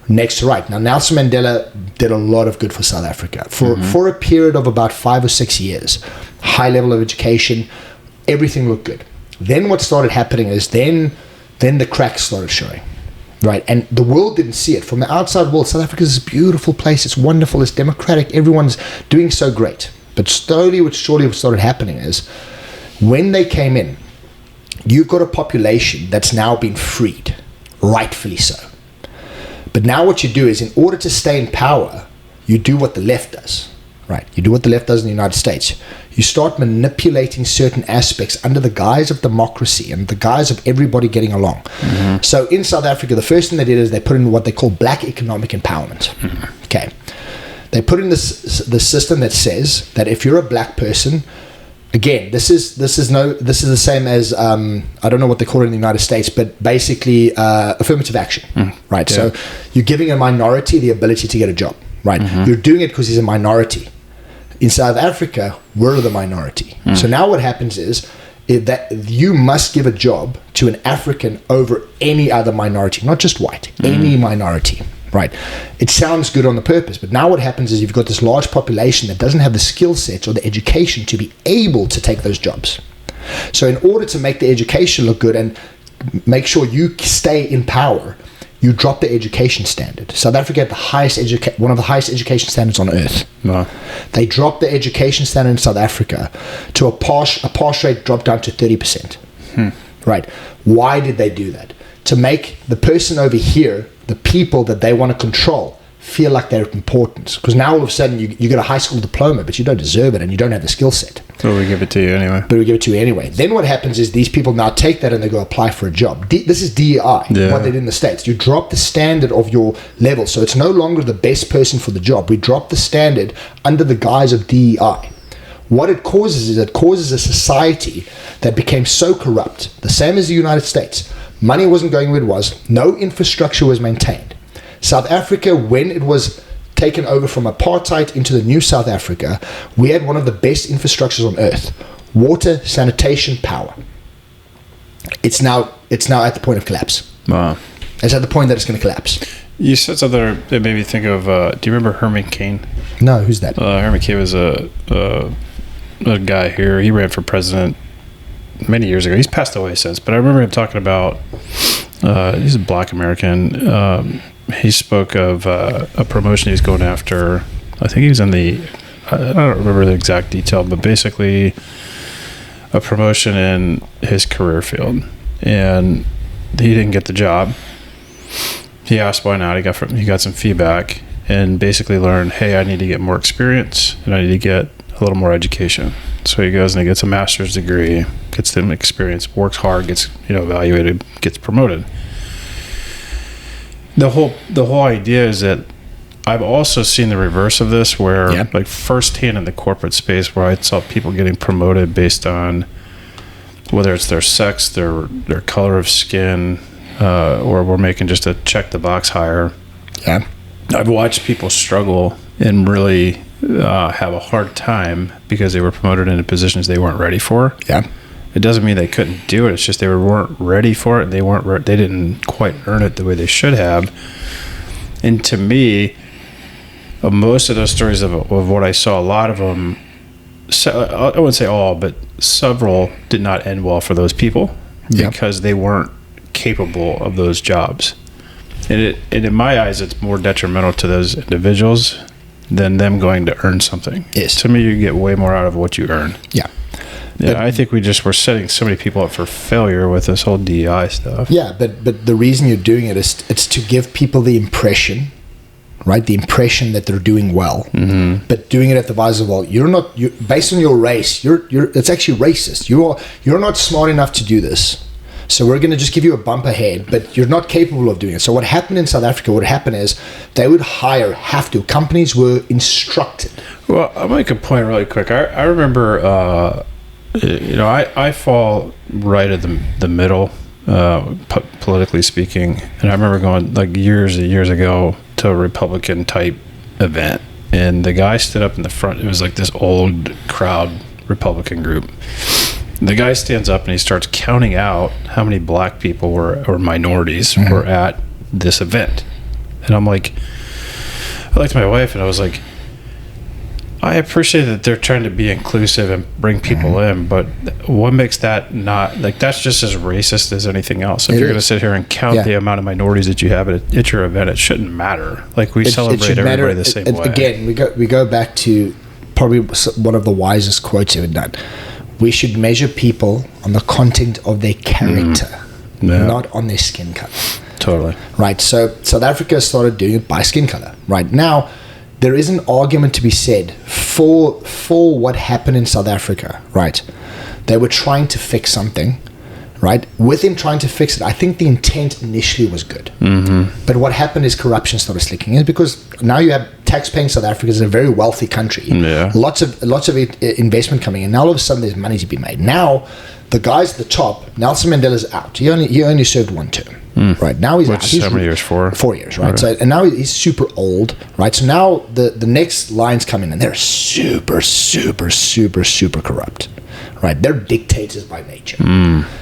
next to right. Now, Nelson Mandela did a lot of good for South Africa. For a period of about 5 or 6 years, high level of education, everything looked good. Then what started happening is then the cracks started showing, right? And the world didn't see it. From the outside world, South Africa is a beautiful place. It's wonderful. It's democratic. Everyone's doing so great. But slowly, what started happening is when they came in, you've got a population that's now been freed, rightfully so. But now what you do is, in order to stay in power, you do what the left does, right? You do what the left does in the United States. You start manipulating certain aspects under the guise of democracy and the guise of everybody getting along. So in South Africa, the first thing they did is they put in what they call black economic empowerment. Okay. They put in this system that says that if you're a black person, again, this is the same as I don't know what they call it in the United States, but basically affirmative action, right? Yeah. So you're giving a minority the ability to get a job, right? You're doing it because he's a minority. In South Africa, we're the minority. So now what happens is that you must give a job to an African over any other minority, not just white, any minority. Right. It sounds good on the purpose, but now what happens is you've got this large population that doesn't have the skill sets or the education to be able to take those jobs. So in order to make the education look good and make sure you stay in power, you drop the education standard. South Africa had one of the highest education standards on earth. Wow. They dropped the education standard in South Africa to a pass rate dropped down to 30%. Right. Why did they do that? To make the person over here, the people that they want to control, feel like they're important. Because now all of a sudden you get a high school diploma, but you don't deserve it and you don't have the skill set. So we give it to you anyway. But we give it to you anyway. Then what happens is these people now take that and they go apply for a job. This is DEI, what they did in the States. You drop the standard of your level. So it's no longer the best person for the job. We drop the standard under the guise of DEI. What it causes is it causes a society that became so corrupt, the same as the United States. Money wasn't going where it was. No infrastructure was maintained. South Africa, when it was taken over from apartheid into the new South Africa, we had one of the best infrastructures on earth. Water, sanitation, power. It's now at the point of collapse. Wow. It's at the point that it's going to collapse. You said something that made me think of, do you remember Herman Cain? No, who's that? Herman Cain was a guy here. He ran for president many years ago. He's passed away since, but I remember him talking about, he's a black American. He spoke of a promotion he was going after. I think he was in I don't remember the exact detail, but basically a promotion in his career field. And he didn't get the job. He asked why not. He got some feedback and basically learned, hey, I need to get more experience and I need to get a little more education. So he goes and he gets a master's degree, gets some experience, works hard, gets evaluated, gets promoted. The whole idea is that I've also seen the reverse of this, where like firsthand in the corporate space, where I saw people getting promoted based on whether it's their sex, their color of skin, or we're making just a check the box hire. Yeah, I've watched people struggle and really have a hard time because they were promoted into positions they weren't ready for. Yeah, it doesn't mean they couldn't do it. It's just they weren't ready for it. They didn't quite earn it the way they should have. And to me, most of those stories of what I saw, a lot of them, I wouldn't say all, but several did not end well for those people because they weren't capable of those jobs. And in my eyes, it's more detrimental to those individuals than them going to earn something. Yes. To me, you get way more out of what you earn. Yeah. Yeah, I think we're setting so many people up for failure with this whole DEI stuff. Yeah, but the reason you're doing it is it's to give people the impression, right? The impression that they're doing well, but doing it at the visor of, well, you're based on your race. It's actually racist. You're not smart enough to do this. So we're going to just give you a bump ahead, but you're not capable of doing it. So what happened in South Africa, is they would companies were instructed. Well, I'll make a point really quick. I remember, I fall right at the middle, politically speaking. And I remember going like years and years ago to a Republican type event. And the guy stood up in the front. It was like this old crowd Republican group. The guy stands up and he starts counting out how many black people or minorities were at this event. And I'm like, I looked at my wife and I was like, I appreciate that they're trying to be inclusive and bring people in, but what makes that not, like, that's just as racist as anything else. If you're going to sit here and count the amount of minorities that you have at your event, it shouldn't matter. Like, we celebrate everybody the same way. Again, we go back to probably one of the wisest quotes ever done. We should measure people on the content of their character, not on their skin color. Totally. Right. So South Africa started doing it by skin color. Right now, there is an argument to be said for what happened in South Africa. Right. They were trying to fix something. Right. With him trying to fix it, I think the intent initially was good. But what happened is corruption started slicking in, because now you have tax-paying South Africa is a very wealthy country. Yeah. Lots of investment coming in. Now all of a sudden there's money to be made. Now the guys at the top, Nelson Mandela's out. He only served one term. Right now he's out. How many years? 4 years, right? Okay. So and now he's super old, right? So now the next lines come in and they're super corrupt. Right, they're dictators by nature.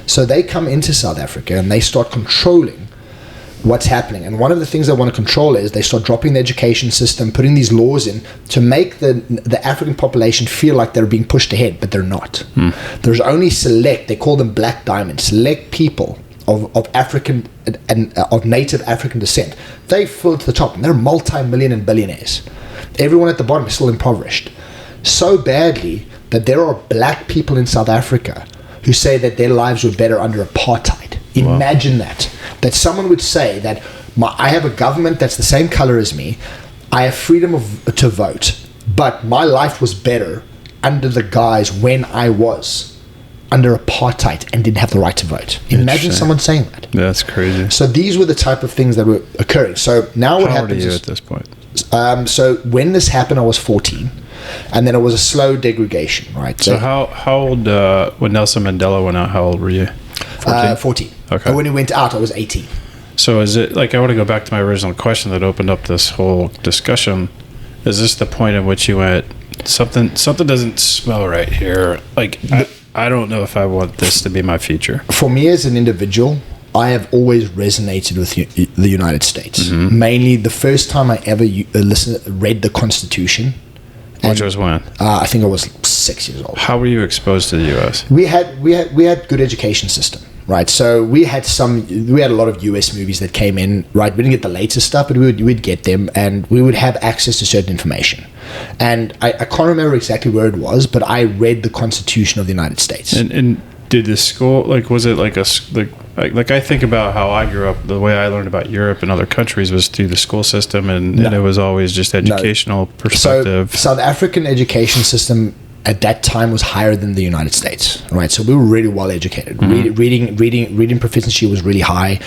So they come into South Africa and they start controlling what's happening. And one of the things they want to control is they start dropping the education system, putting these laws in to make the African population feel like they're being pushed ahead, but they're not. There's only they call them black diamonds, select people of African and of native African descent. They fill to the top and they're multi-million and billionaires. Everyone at the bottom is still impoverished. So badly that there are black people in South Africa who say that their lives were better under apartheid. Wow. Imagine that someone would say that I have a government that's the same color as me, I have freedom to vote, but my life was better under the guise when I was under apartheid and didn't have the right to vote. Imagine someone saying that. That's crazy. So these were the type of things that were occurring. So now what happens? How old are you at this point? So when this happened, I was 14. and then it was a slow degradation, right? So how old, when Nelson Mandela went out, how old were you? 14. Okay. And when he went out, I was 18. So is it, like, I want to go back to my original question that opened up this whole discussion. Is this the point at which you went, something doesn't smell right here? Like, I don't know if I want this to be my future. For me as an individual, I have always resonated with the United States. Mm-hmm. Mainly the first time I ever read the Constitution. Which was when? I think I was 6 years old. How were you exposed to the U.S.? We had good education system, right? So we had a lot of U.S. movies that came in, right? We didn't get the latest stuff, but we'd get them, and we would have access to certain information. And I can't remember exactly where it was, but I read the Constitution of the United States. And did the school, like, was it like like I think about how I grew up, the way I learned about Europe and other countries was through the school system, and it was always just educational perspective. So South African education system at that time was higher than the United States, right? So we were really well educated. Mm-hmm. Reading proficiency was really high.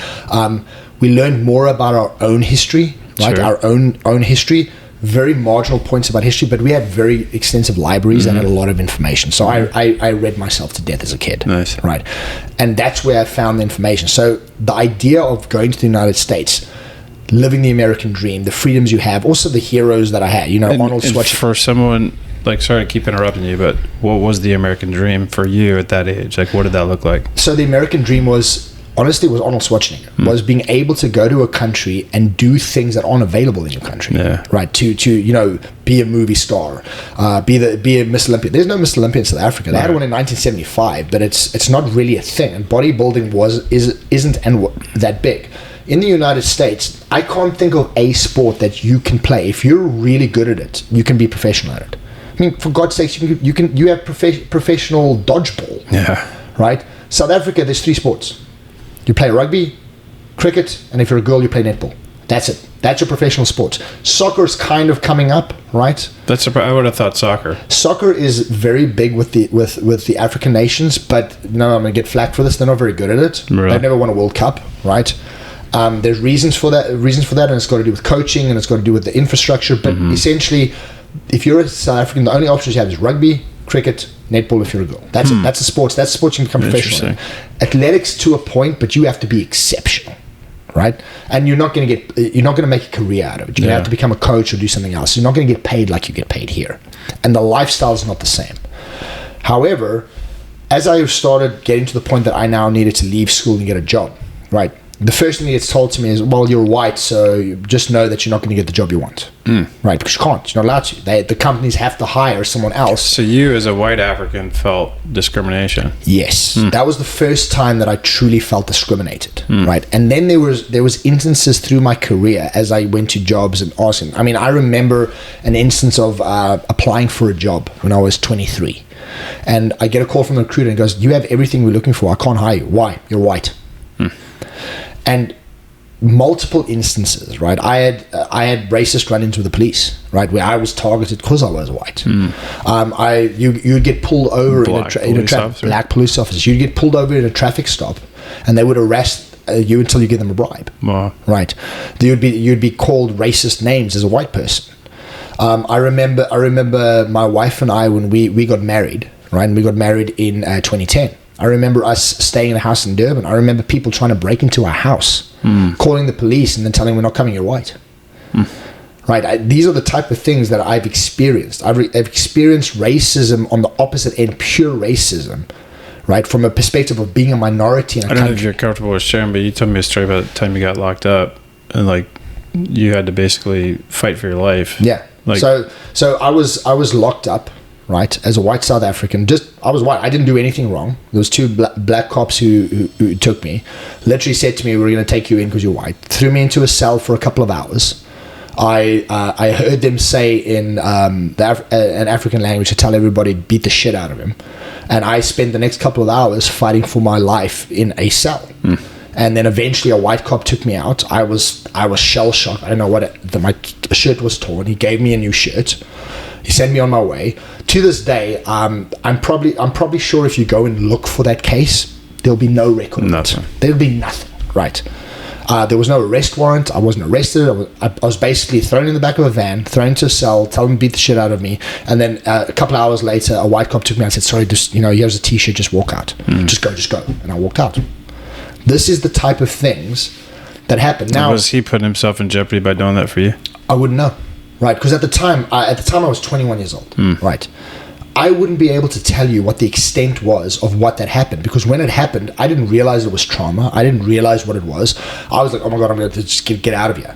We learned more about our own history, right? Sure. Our own history. Very marginal points about history, but we had very extensive libraries and had a lot of information. So I read myself to death as a kid. Nice. Right. And that's where I found the information. So the idea of going to the United States, living the American dream, the freedoms you have, also the heroes that I had, Arnold Schwarzenegger. For someone, like, sorry to keep interrupting you, but what was the American dream for you at that age? Like, what did that look like? So the American dream was Arnold Schwarzenegger, was being able to go to a country and do things that aren't available in your country, right? To be a movie star, be a Miss Olympia. There's no Miss Olympia in South Africa. They had one in 1975, but it's not really a thing. And bodybuilding isn't that big. In the United States, I can't think of a sport that you can play. If you're really good at it, you can be professional at it. I mean, for God's sakes, you have professional dodgeball, right? South Africa, there's 3 sports. You play rugby, cricket, and if you're a girl, you play netball. That's it. That's your professional sports. Soccer's kind of coming up, right? I would have thought soccer. Soccer is very big with the African nations, but I'm going to get flack for this. They're not very good at it. Really? They've never won a World Cup, right? There's reasons for that, and it's got to do with coaching, and it's got to do with the infrastructure. But essentially, if you're a South African, the only options you have is rugby, cricket, netball if you're a girl. That's it. That's the sports. That's the sports you can become professional in. Athletics to a point, but you have to be exceptional, right? And you're not going to make a career out of it. You're going to have to become a coach or do something else. You're not going to get paid like you get paid here. And the lifestyle is not the same. However, as I started getting to the point that I now needed to leave school and get a job, right? The first thing that gets told to me is, well, you're white, so you just know that you're not going to get the job you want. Right? Because you can't. You're not allowed to. The companies have to hire someone else. So you, as a white African, felt discrimination? Yes. That was the first time that I truly felt discriminated. Right? And then there was instances through my career as I went to jobs and asking. I mean, I remember an instance of applying for a job when I was 23. And I get a call from the recruiter and he goes, you have everything we're looking for. I can't hire you. Why? You're white. And multiple instances, right? I had racist run-ins with the police, right, where I was targeted because I was white. You'd get pulled over black police officers. You'd get pulled over in a traffic stop, and they would arrest you until you give them a bribe. Wow. Right? You'd be called racist names as a white person. I remember my wife and I when we got married, right? And we got married in 2010. I remember us staying in a house in Durban. I remember people trying to break into our house, calling the police and then telling them, we're not coming, you're white. Right? These are the type of things that I've experienced. I've experienced racism on the opposite end, pure racism, right? From a perspective of being a minority in a country. I don't know if you're comfortable with sharing, but you told me a story about the time you got locked up and, like, you had to basically fight for your life. Yeah. Like, so I was locked up, right, as a white South African. I was white. I didn't do anything wrong. There was 2 black cops who took me, literally said to me, we're going to take you in because you're white. Threw me into a cell for a couple of hours. I heard them say in an African language to tell everybody beat the shit out of him. And I spent the next couple of hours fighting for my life in a cell. And then eventually a white cop took me out. I was shell shocked. I don't know my shirt was torn. He gave me a new shirt. He sent me on my way. To this day, I'm probably sure if you go and look for that case, there'll be no record of it. There'll be nothing, right? There was no arrest warrant. I wasn't arrested. I was basically thrown in the back of a van, thrown into a cell, told them to beat the shit out of me. And then a couple of hours later, a white cop took me and said, sorry, just, here's a t-shirt, just walk out. Just go. And I walked out. This is the type of things that happen. Now, was he putting himself in jeopardy by doing that for you? I wouldn't know. Right, because at the time I was 21 years old. Right. I wouldn't be able to tell you what the extent was of what that happened, because when it happened, I didn't realize it was trauma. I didn't realize what it was. I was like, oh my God, I'm going to just get out of here.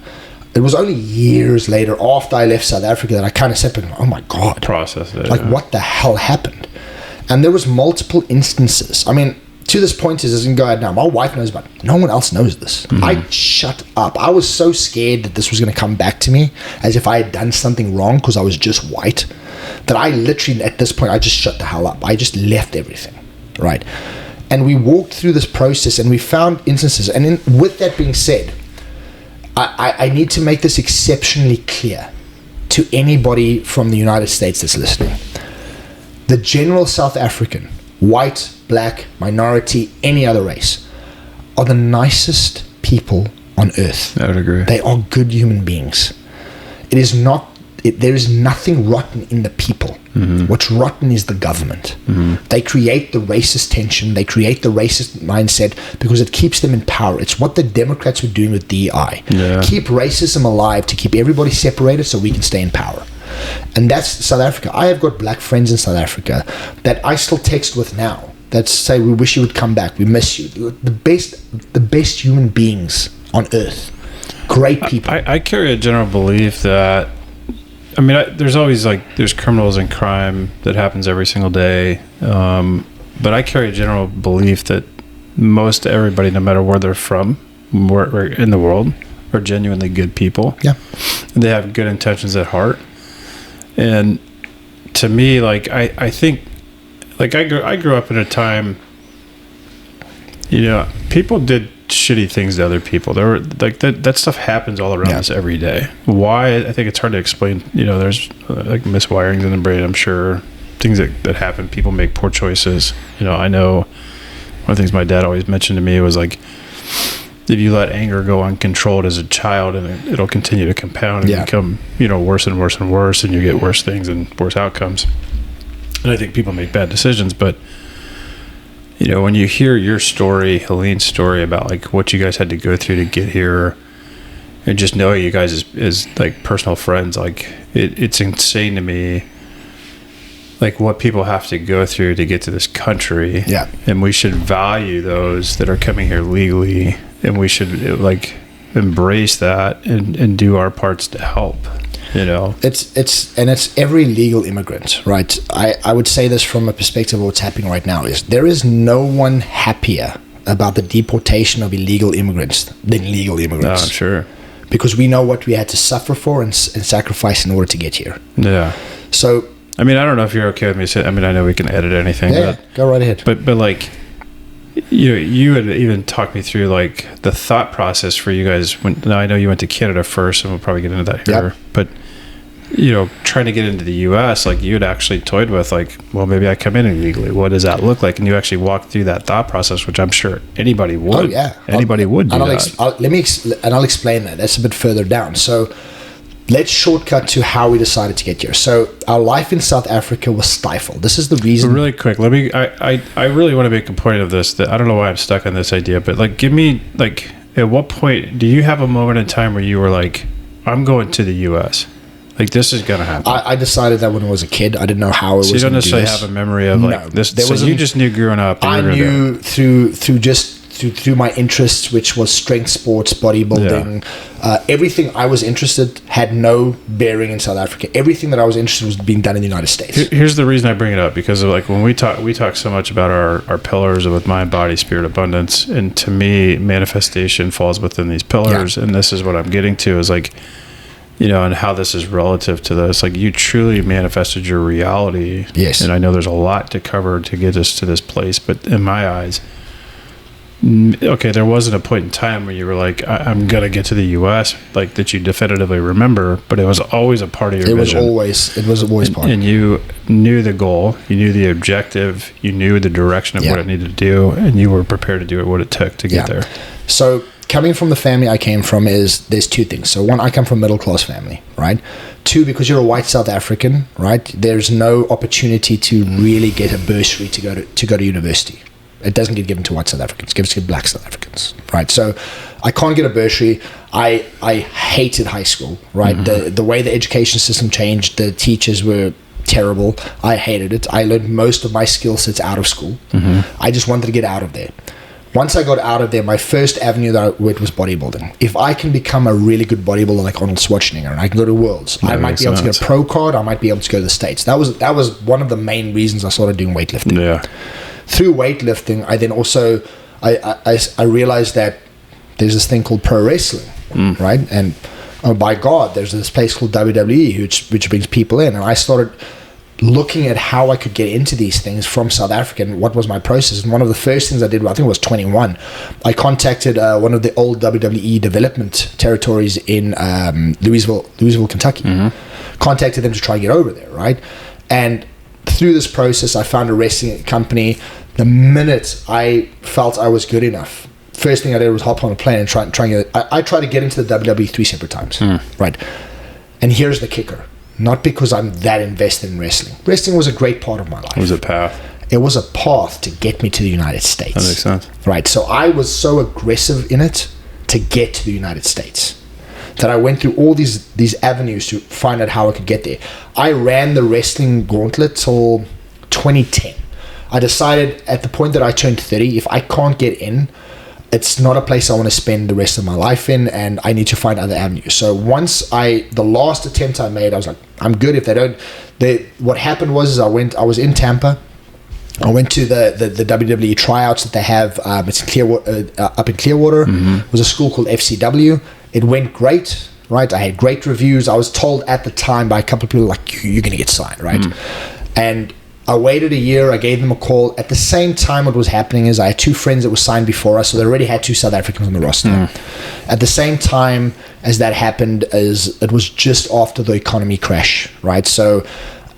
It was only years later, after I left South Africa, that I kind of sat back and oh my God. Process it. Like, what the hell happened? And there was multiple instances. I mean, to this point, it doesn't go out now. My wife knows about it. No one else knows this. I shut up. I was so scared that this was going to come back to me as if I had done something wrong because I was just white, that I literally, at this point, I just shut the hell up. I just left everything, right? And we walked through this process and we found instances. And with that being said, I need to make this exceptionally clear to anybody from the United States that's listening. The general South African, white, black, minority, any other race, are the nicest people on earth. I would agree. They are good human beings. There is nothing rotten in the people. What's rotten is the government. They create the racist tension. They create the racist mindset because it keeps them in power. It's what the Democrats were doing with DEI. Keep racism alive to keep everybody separated so we can stay in power. And that's South Africa. I have got black friends in South Africa that I still text with now that say, we wish you would come back. We miss you. The best human beings on earth. Great people. I carry a general belief that, there's always there's criminals and crime that happens every single day. But I carry a general belief that most everybody, no matter where they're from, where in the world, are genuinely good people. Yeah. They have good intentions at heart. And to me, I think, I grew up in a time, people did shitty things to other people. There were that stuff happens all around us every day. Why? I think it's hard to explain. There's miswirings in the brain, I'm sure, things that happen. People make poor choices. I know one of the things my dad always mentioned to me was if you let anger go uncontrolled as a child, and it'll continue to compound and become worse and worse and worse, and you get worse things and worse outcomes. And I think people make bad decisions, but when you hear your story, Helene's story about what you guys had to go through to get here, and just know you guys as personal friends, it's insane to me, what people have to go through to get to this country. Yeah. And we should value those that are coming here legally, and we should embrace that and do our parts to help. It's every legal immigrant, right? I would say this from a perspective of what's happening right now is there is no one happier about the deportation of illegal immigrants than legal immigrants. Oh, sure. Because we know what we had to suffer for and sacrifice in order to get here. Yeah. So I know if you're okay with me saying, I know we can edit anything. Yeah, go right ahead. But you had even talked me through the thought process for you guys. Now I know you went to Canada first, and we'll probably get into that here. Yep. But trying to get into the U.S., you had actually toyed with well, maybe I come in illegally. What does that look like? And you actually walked through that thought process, which I'm sure anybody would. Oh yeah, anybody would do that. I'll explain that. That's a bit further down. So let's shortcut to how we decided to get here. So our life in South Africa was stifled. This is the reason. But really quick, I really want to make a point of this, that I don't know why I'm stuck on this idea, but give me at what point do you have a moment in time where you were I'm going to the U.S.? This is gonna happen. I decided that when I was a kid. I didn't know how it was. So you don't necessarily have a memory of this. So you just knew growing up. I knew through my interests, which was strength sports, bodybuilding, everything I was interested had no bearing in South Africa. Everything that I was interested in was being done in the United States. Here's the reason I bring it up, because of when we talk so much about our pillars with mind, body, spirit, abundance, and to me, manifestation falls within these pillars, and this is what I'm getting to is and how this is relative to this. You truly manifested your reality. Yes. And I know there's a lot to cover to get us to this place, but in my eyes, okay, there wasn't a point in time where you were I'm going to get to the U.S., that you definitively remember, but it was always a part of your vision. It was always part. And you knew the goal, you knew the objective, you knew the direction of what it needed to do, and you were prepared to do what it took to get there. So coming from the family I came from is there's two things. So one, I come from a middle class family, right? Two, because you're a white South African, right? There's no opportunity to really get a bursary to go to university. It doesn't get given to white South Africans. It gives to black South Africans, right? So I can't get a bursary. I hated high school, right? The way the education system changed, the teachers were terrible. I hated it. I learned most of my skill sets out of school. I just wanted to get out of there. Once I got out of there, my first avenue that I went was bodybuilding. If I can become a really good bodybuilder like Arnold Schwarzenegger and I can go to Worlds, I might be able to get a pro card. I might be able to go to the States. That was one of the main reasons I started doing weightlifting. Yeah. Through weightlifting, I then also I realized that there's this thing called pro wrestling, right? And oh, by God, there's this place called WWE, which brings people in. And I started looking at how I could get into these things from South Africa and what was my process. And one of the first things I did, I think it was 21, I contacted one of the old WWE development territories in Louisville, Kentucky. Contacted them to try and get over there, right? And through this process, I found a wrestling company. The minute I felt I was good enough, first thing I did was hop on a plane and try and get. I tried to get into the WWE 3 separate times, right? And here's the kicker: not because I'm that invested in wrestling. Wrestling was a great part of my life. It was a path. It was a path to get me to the United States. That makes sense, right? So I was so aggressive in it to get to the United States that I went through all these avenues to find out how I could get there. I ran the wrestling gauntlet till 2010. I decided at the point that I turned 30, if I can't get in, it's not a place I want to spend the rest of my life in, and I need to find other avenues. So the last attempt I made, I was like, I'm good if they don't. What happened was I was in Tampa. I went to the WWE tryouts that they have. It's in Clearwater, up in Clearwater. It was a school called FCW. It went great, right? I had great reviews. I was told at the time by a couple of people, like, you're going to get signed, right? And I waited a year. I gave them a call. At the same time, what was happening is I had two friends that were signed before us, so they already had 2 South Africans on the roster. At the same time as that happened, it was just after the economy crash, right? So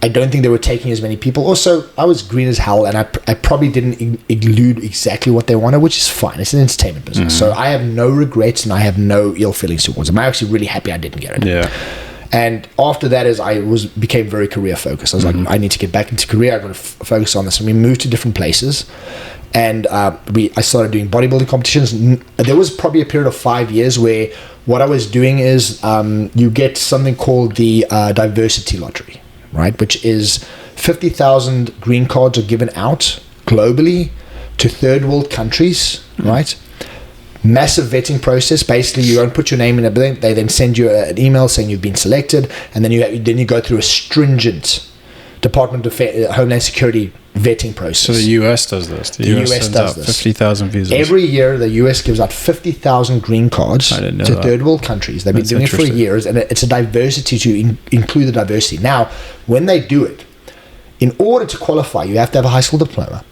I don't think they were taking as many people. Also, I was green as hell, and I probably didn't elude exactly what they wanted, which is fine. It's an entertainment business. So I have no regrets, and I have no ill feelings towards them. I'm actually really happy I didn't get it. Yeah. And after that, became very career focused. I was like, I need to get back into career. I'm going to focus on this. And we moved to different places, and I started doing bodybuilding competitions. There was probably a period of 5 years where what I was doing is you get something called the diversity lottery, right? Which is 50,000 green cards are given out globally to third world countries, right? Massive vetting process. Basically, you don't put your name in it. They then send you an email saying you've been selected, and then you go through a stringent Department of Homeland Security vetting process. So the U.S. does this. The U.S. sends out 50,000 visas. Every year, the U.S. gives out 50,000 green cards to third world countries. They've been doing it for years, and it's a diversity to include the diversity. Now, when they do it, in order to qualify, you have to have a high school diploma.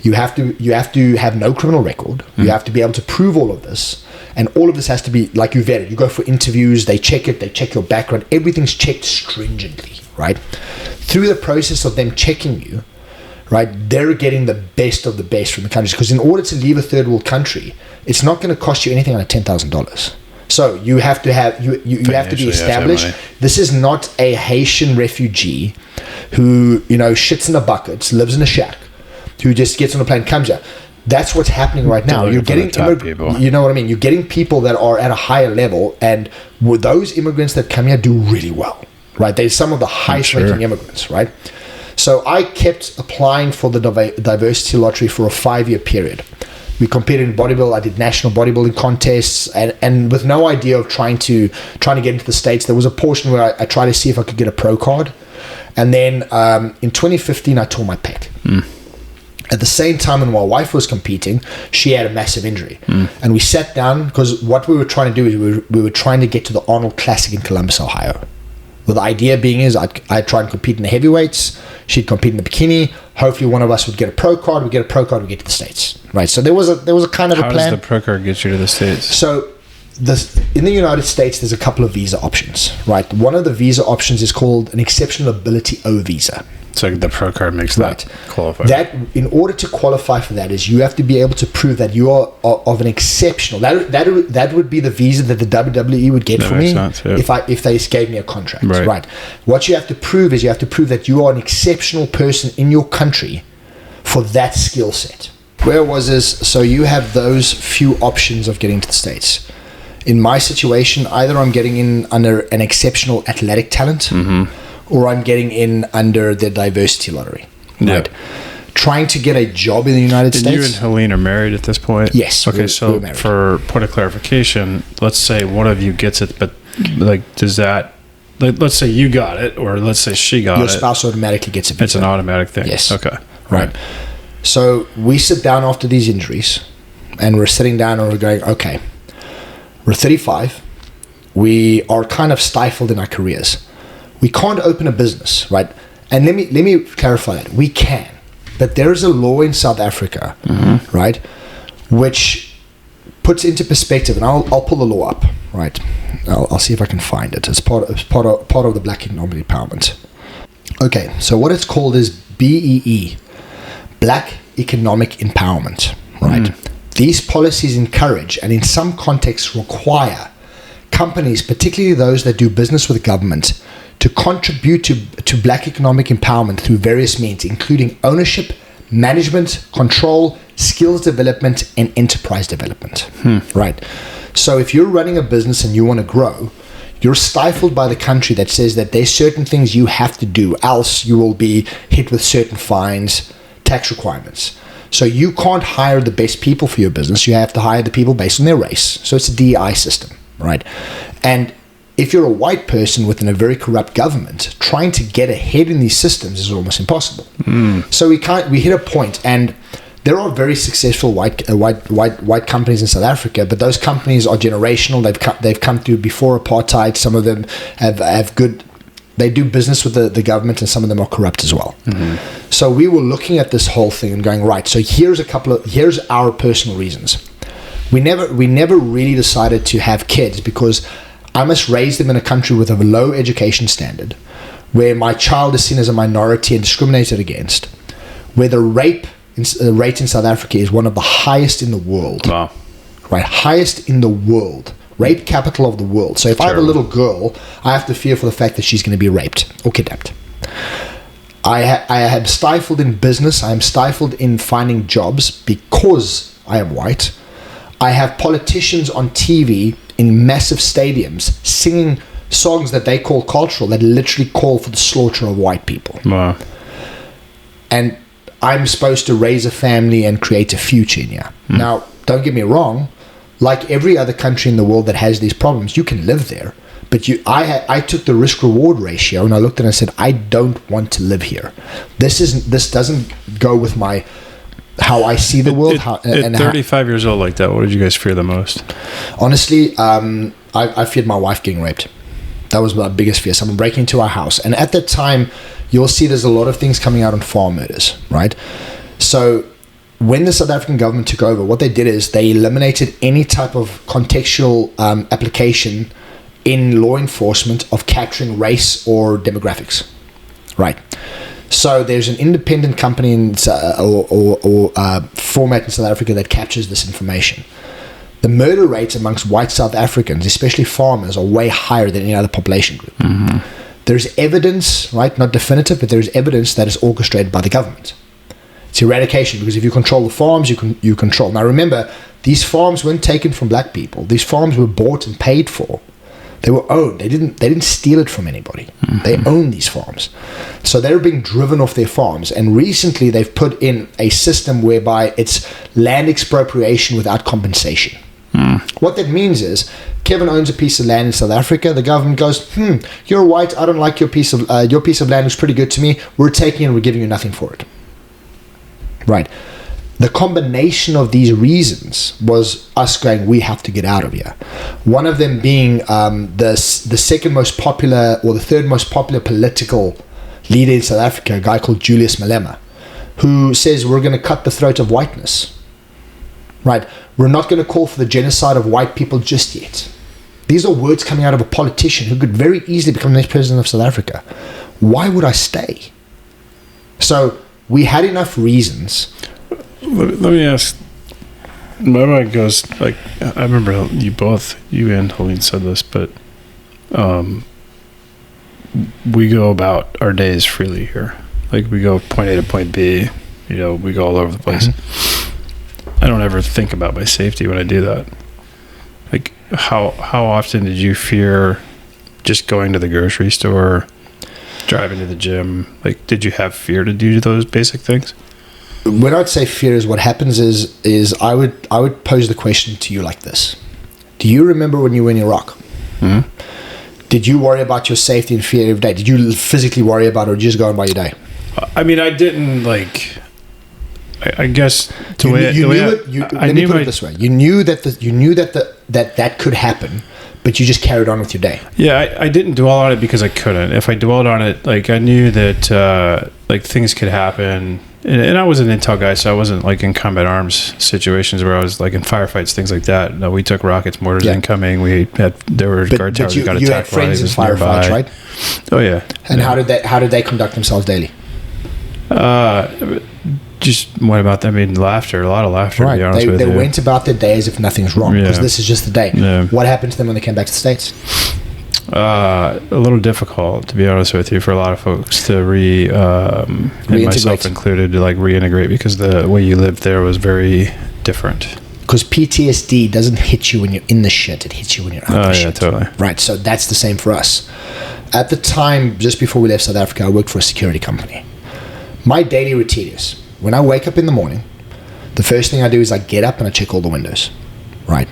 You have to have no criminal record. You have to be able to prove all of this, and all of this has to be like you vetted. You go for interviews. They check it. They check your background. Everything's checked stringently, right? Through the process of them checking you, right, they're getting the best of the best from the countries. Because in order to leave a third world country, it's not going to cost you anything under $10,000. So you have to have you have to be established. This is not a Haitian refugee who shits in a bucket, lives in a shack, who just gets on a plane, comes here. That's what's happening right now. You're getting people. You know what I mean? You're getting people that are at a higher level, and with those immigrants that come here do really well, right? They're some of the highest ranking immigrants, right? So I kept applying for the diversity lottery for a 5-year period. We competed in bodybuilding. I did national bodybuilding contests, and with no idea of trying to get into the States. There was a portion where I tried to see if I could get a pro card, and then in 2015 I tore my pec. At the same time, when my wife was competing, she had a massive injury, and we sat down because what we were trying to do is we were trying to get to the Arnold Classic in Columbus, Ohio. Well, the idea being is I'd try and compete in the heavyweights. She'd compete in the bikini. Hopefully, one of us would get a pro card. We get a pro card. We get to the States, right? So there was a kind of a plan. How does the pro card get you to the States? So in the United States, there's a couple of visa options, right? One of the visa options is called an exceptional ability O visa, So the pro card makes that qualify. That, in order to qualify for that, is you have to be able to prove that you are of an exceptional. That would be the visa that the WWE would get for me if they gave me a contract. Right. What you have to prove is you have to prove that you are an exceptional person in your country for that skill set. Where was this? So you have those few options of getting to the States. In my situation, either I'm getting in under an exceptional athletic talent, or I'm getting in under the diversity lottery. Right. Trying to get a job in the United States. You and Helene are married at this point? Yes. Okay, so for point of clarification, let's say one of you gets it, but like, does that, like, let's say you got it, or let's say she got it. Your spouse automatically gets a visa. It's an automatic thing. Yes. Okay. Right. So we sit down after these injuries, and we're sitting down and we're going, okay, we're 35. We are kind of stifled in our careers. We can't open a business, right? And let me clarify that. We can. But there is a law in South Africa, right, which puts into perspective, and I'll pull the law up, right? I'll see if I can find it. It's part of the Black Economic Empowerment. Okay, so what it's called is BEE, Black Economic Empowerment, right? These policies encourage, and in some contexts require, companies, particularly those that do business with government, to contribute to black economic empowerment through various means, including ownership, management, control, skills development, and enterprise development. Right. So if you're running a business and you want to grow, you're stifled by the country that says that there's certain things you have to do, else you will be hit with certain fines, tax requirements. So you can't hire the best people for your business. You have to hire the people based on their race. So it's a DEI system, right? And if you're a white person within a very corrupt government, trying to get ahead in these systems is almost impossible. So we hit a point, and there are very successful white companies in South Africa, but those companies are generational. They've come through before apartheid. Some of them have good. They do business with the government, and some of them are corrupt as well. So we were looking at this whole thing and going, right, so here's our personal reasons. We never really decided to have kids because I must raise them in a country with a low education standard, where my child is seen as a minority and discriminated against, where the rape rate in South Africa is one of the highest in the world. Wow. Right, highest in the world. Rape capital of the world. So if I have a little girl, I have to fear for the fact that she's going to be raped or kidnapped. I am stifled in business. I am stifled in finding jobs because I am white. I have politicians on TV in massive stadiums singing songs that they call cultural, that literally call for the slaughter of white people. Wow. And I'm supposed to raise a family and create a future in here. Now, don't get me wrong. Like every other country in the world that has these problems, you can live there. But I took the risk-reward ratio, and I looked at it and I said, I don't want to live here. This doesn't go with how I see the world. At 35 years old like that, what did you guys fear the most? Honestly, I feared my wife getting raped. That was my biggest fear. Someone breaking into our house. And at that time, you'll see there's a lot of things coming out on farm murders, right? So when the South African government took over, what they did is they eliminated any type of contextual application in law enforcement of capturing race or demographics, right? So there's an independent company or format in South Africa that captures this information. The murder rates amongst white South Africans, especially farmers, are way higher than any other population group. There's evidence, right? Not definitive, but there's evidence that is orchestrated by the government. It's eradication, because if you control the farms, you control. Now remember, these farms weren't taken from black people. These farms were bought and paid for. They were owned. They didn't steal it from anybody. They own these farms. So they're being driven off their farms. And recently they've put in a system whereby it's land expropriation without compensation. What that means is, Kevin owns a piece of land in South Africa. The government goes, you're white. I don't like your piece of land. Looks pretty good to me. We're taking it and we're giving you nothing for it. Right. The combination of these reasons was us going, we have to get out of here. One of them being the second most popular, or the third most popular political leader in South Africa, a guy called Julius Malema, who says we're going to cut the throat of whiteness. Right. We're not going to call for the genocide of white people just yet. These are words coming out of a politician who could very easily become the next president of South Africa. Why would I stay? So we had enough reasons. Let me ask. My mind goes like, I remember you and Helene said this, but we go about our days freely here. Like we go point A to point B, we go all over the place. I don't ever think about my safety when I do that. Like how often did you fear just going to the grocery store, driving to the gym? Like, did you have fear to do those basic things? When I'd say fear is what happens is I would pose the question to you like this. Do you remember when you were in Iraq? Mm-hmm. Did you worry about your safety and fear every day? Did you physically worry about it, or did you just go on by your day? I mean, I didn't like. I guess Let me put it this way: you knew that could happen, but you just carried on with your day. Yeah, I didn't dwell on it because I couldn't. If I dwelled on it, like I knew that like things could happen. And I was an intel guy, so I wasn't like in combat arms situations where I was like in firefights, things like that. No, we took rockets, mortars incoming. There were guard towers that got attacked. You had friends in firefights, right? Oh yeah. And how did they conduct themselves daily? Just what about them? I mean, laughter, a lot of laughter. Right. To be honest with they you. went about their day as if nothing's wrong because this is just the day. Yeah. What happened to them when they came back to the States? A little difficult, to be honest with you, for a lot of folks to and myself included, to like reintegrate because the way you lived there was very different. Because PTSD doesn't hit you when you're in the shit; it hits you when you're out of the shit. Totally. Right. So that's the same for us. At the time, just before we left South Africa, I worked for a security company. My daily routine is when I wake up in the morning, the first thing I do is I get up and I check all the windows. Right.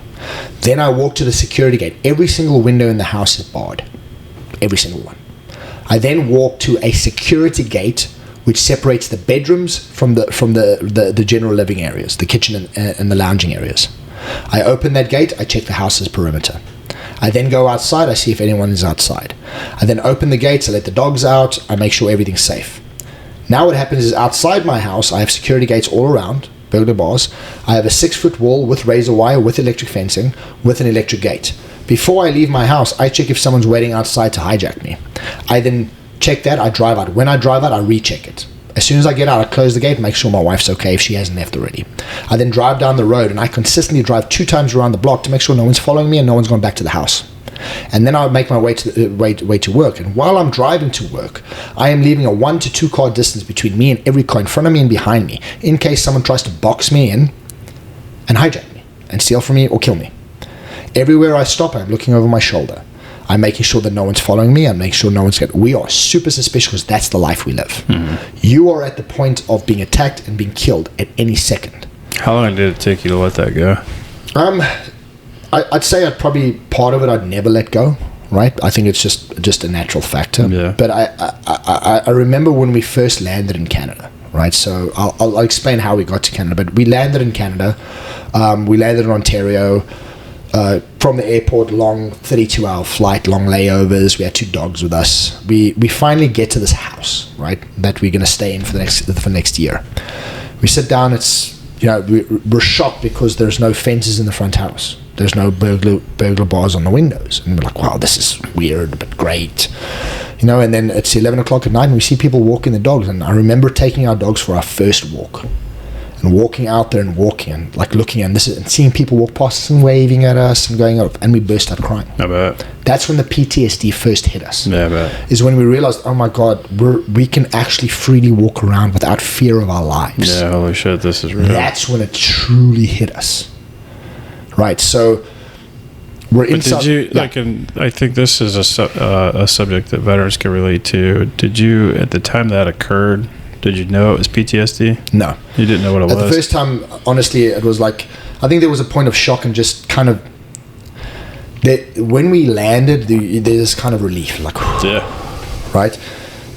Then I walk to the security gate. Every single window in the house is barred. Every single one. I then walk to a security gate which separates the bedrooms from the general living areas, the kitchen and the lounging areas. I open that gate. I check the house's perimeter. I then go outside. I see if anyone is outside. I then open the gates. I let the dogs out. I make sure everything's safe. Now what happens is outside my house, I have security gates all around. Burglar bars. I have a 6-foot wall with razor wire, with electric fencing, with an electric gate. Before I leave my house, I check if someone's waiting outside to hijack me. I then check that, I drive out. When I drive out, I recheck it. As soon as I get out, I close the gate, make sure my wife's okay if she hasn't left already. I then drive down the road, and I consistently drive 2 times around the block to make sure no one's following me and no one's going back to the house. And then I'll make my way to work. And while I'm driving to work, I am leaving a 1 to 2 car distance between me and every car in front of me and behind me, in case someone tries to box me in and hijack me and steal from me or kill me. Everywhere I stop, I'm looking over my shoulder. I'm making sure that no one's following me. I'm making sure no one's we are super suspicious because that's the life we live. Mm-hmm. You are at the point of being attacked and being killed at any second. How long did it take you to let that go? I'd say part of it I'd never let go, right? I think it's just a natural factor. Yeah. But I remember when we first landed in Canada, right? So I'll explain how we got to Canada. But we landed in Canada. We landed in Ontario. From the airport, long 32-hour flight, long layovers. We had 2 dogs with us. We finally get to this house, right? That we're going to stay in for the next year. We sit down. It's we're shocked because there's no fences in the front house. There's no burglar bars on the windows. And we're like, wow, this is weird, but great. And then it's 11 o'clock at night and we see people walking the dogs. And I remember taking our dogs for our first walk and walking out there and walking and like looking and seeing people walk past us and waving at us and going up. And we burst out crying. I bet. That's when the PTSD first hit us. Yeah, I bet. Is when we realized, oh my God, we can actually freely walk around without fear of our lives. Yeah, holy shit, this is real. That's when it truly hit us. Right, so we're inside. Did you I think this is a subject that veterans can relate to. Did you, at the time that occurred, did you know it was PTSD? No, you didn't know what it was. The first time, honestly, it was like I think there was a point of shock and just kind of that when we landed, there's this kind of relief, like right,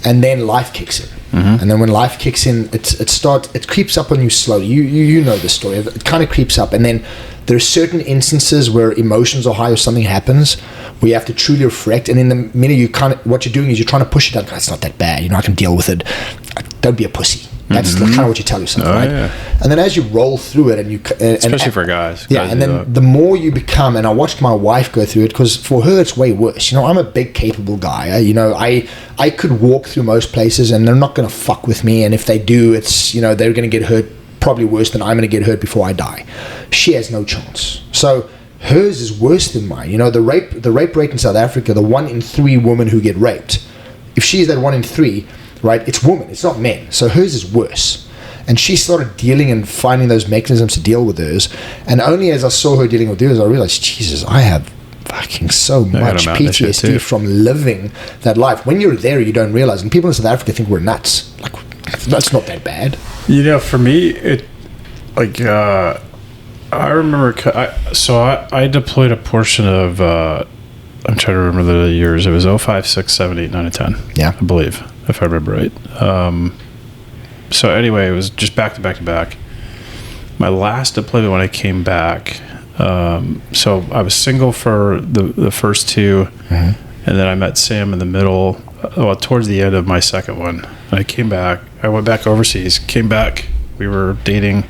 and then life kicks in. Mm-hmm. And then when life kicks in, it creeps up on you slowly. You know the story. It kind of creeps up, and then there are certain instances where emotions are high or something happens where you have to truly reflect. And in the minute what you're doing is you're trying to push it down. It's not that bad. I can deal with it. Don't be a pussy. That's kind of what you tell yourself, right? Yeah. And then as you roll through it, and you especially for guys. Yeah, and then the more you become, and I watched my wife go through it, because for her it's way worse. You know, I'm a big, capable guy. You know, I could walk through most places, and they're not going to fuck with me. And if they do, it's, you know, they're going to get hurt probably worse than I'm going to get hurt before I die. She has no chance. So hers is worse than mine. You know, the rape rate in South Africa, the 1 in 3 women who get raped, if she's that 1 in 3, right, it's women, it's not men. So hers is worse. And she started dealing and finding those mechanisms to deal with hers. And only as I saw her dealing with hers, I realized, Jesus, I have fucking so much PTSD from living that life. When you're there, you don't realize. And people in South Africa think we're nuts. Like, that's not that bad. You know, for me, it, like, I remember, I deployed a portion of, I'm trying to remember the years. It was 05, 6, 7, 8, 9, and 10. Yeah. I believe, if I remember right. So anyway, it was just back to back to back. My last deployment when I came back, so I was single for the first 2, and then I met Sam in the middle, towards the end of my second one. And I came back. I went back overseas, came back. We were dating.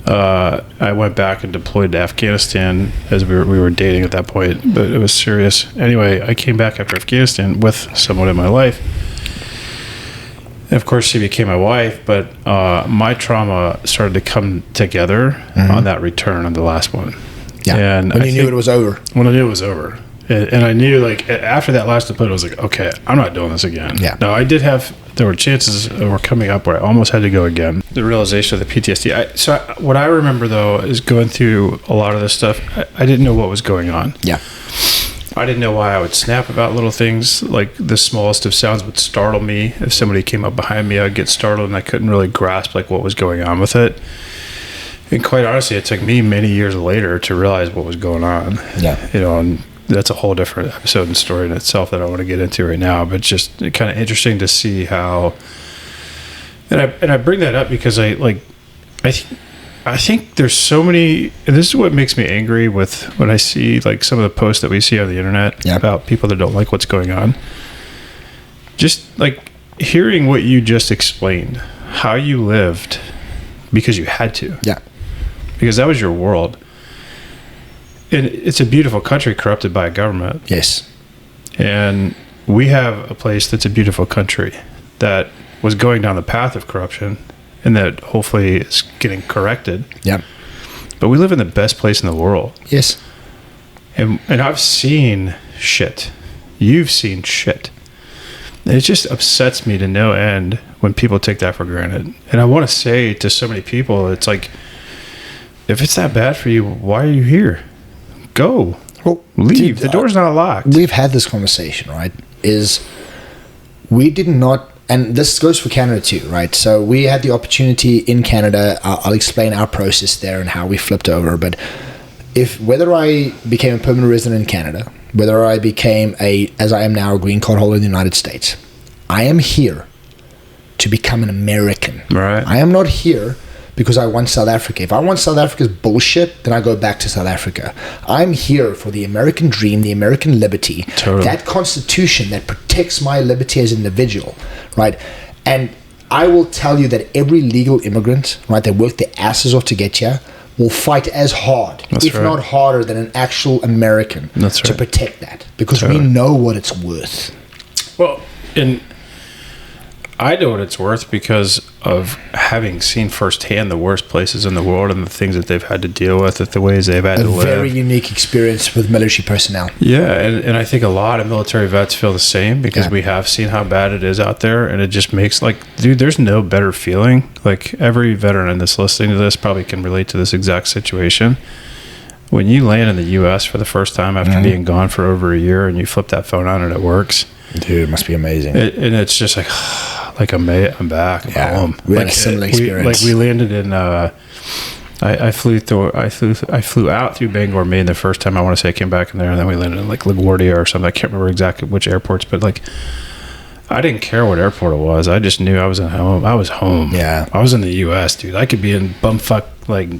I went back and deployed to Afghanistan as we were dating at that point, but it was serious. Anyway, I came back after Afghanistan with someone in my life. And of course, she became my wife, but my trauma started to come together on that return on the last one. Yeah, and when you knew it was over. When I knew it was over. And I knew, like, after that last deployment, I was like, okay, I'm not doing this again. Yeah. Now, there were chances that were coming up where I almost had to go again. The realization of the PTSD. What I remember, though, is going through a lot of this stuff, I didn't know what was going on. Yeah. I didn't know why I would snap about little things. Like, the smallest of sounds would startle me. If somebody came up behind me, I'd get startled, and I couldn't really grasp, like, what was going on with it. And quite honestly, it took me many years later to realize what was going on. Yeah. You know, and that's a whole different episode and story in itself that I want to get into right now. But just kind of interesting to see how, and I bring that up because I think there's so many, and this is what makes me angry with when I see, like, some of the posts that we see on the internet about people that don't like what's going on. Just like hearing what you just explained, how you lived because you had to. Yeah. Because that was your world. And it's a beautiful country corrupted by a government. Yes. And we have a place that's a beautiful country that was going down the path of corruption and that hopefully is getting corrected. Yeah. But we live in the best place in the world. Yes. And I've seen shit. You've seen shit. And it just upsets me to no end when people take that for granted. And I want to say to so many people, it's like, if it's that bad for you, why are you here? Go. Well, leave. The door's not locked. We've had this conversation, right? We did not, and this goes for Canada too, right? So we had the opportunity in Canada. I'll explain our process there and how we flipped over. But whether I became a permanent resident in Canada, whether I became as I am now, a green card holder in the United States, I am here to become an American. Right. I am not here because I want South Africa. If I want South Africa's bullshit, then I go back to South Africa. I'm here for the American dream, the American liberty, totally. That constitution that protects my liberty as an individual, right? And I will tell you that every legal immigrant, right, that worked their asses off to get here, will fight as hard, if not harder, than an actual American to protect that, because we know what it's worth. Well, and I know what it's worth because of having seen firsthand the worst places in the world and the things that they've had to deal with, the ways they've had to live. A very unique experience with military personnel. Yeah, and I think a lot of military vets feel the same because we have seen how bad it is out there, and it just makes, like, dude, there's no better feeling. Like, every veteran that's listening to this probably can relate to this exact situation. When you land in the U.S. for the first time after being gone for over a year and you flip that phone on and it works. Dude, it must be amazing. And it's just like I'm back. I'm home. We had a similar experience. We landed in. I flew out through Bangor, Maine the first time. I want to say I came back in there, and then we landed in like LaGuardia or something. I can't remember exactly which airports, but like I didn't care what airport it was. I just knew I was at home. I was home. Yeah, I was in the U.S., dude. I could be in bumfuck like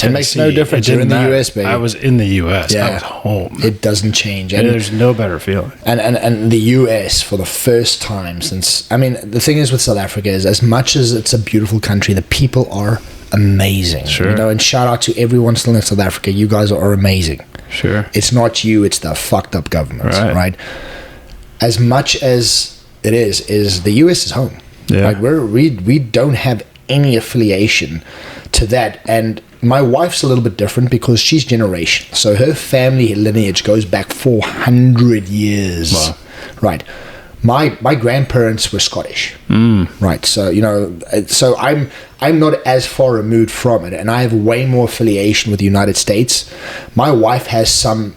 Tennessee. It makes no difference. You're in the US, baby. I was in the US. Yeah. I was home. It doesn't change. And there's no better feeling. And the US, for the first time since... I mean, the thing is with South Africa is, as much as it's a beautiful country, the people are amazing. Sure. You know, and shout out to everyone still in South Africa. You guys are amazing. Sure. It's not you, it's the fucked up government, right? As much as it is the US is home. Yeah. Like we don't have any affiliation to that. And my wife's a little bit different because she's generational. So her family lineage goes back 400 years. Wow. Right. My grandparents were Scottish. Right. So, you know, so I'm not as far removed from it, and I have way more affiliation with the United States. My wife has some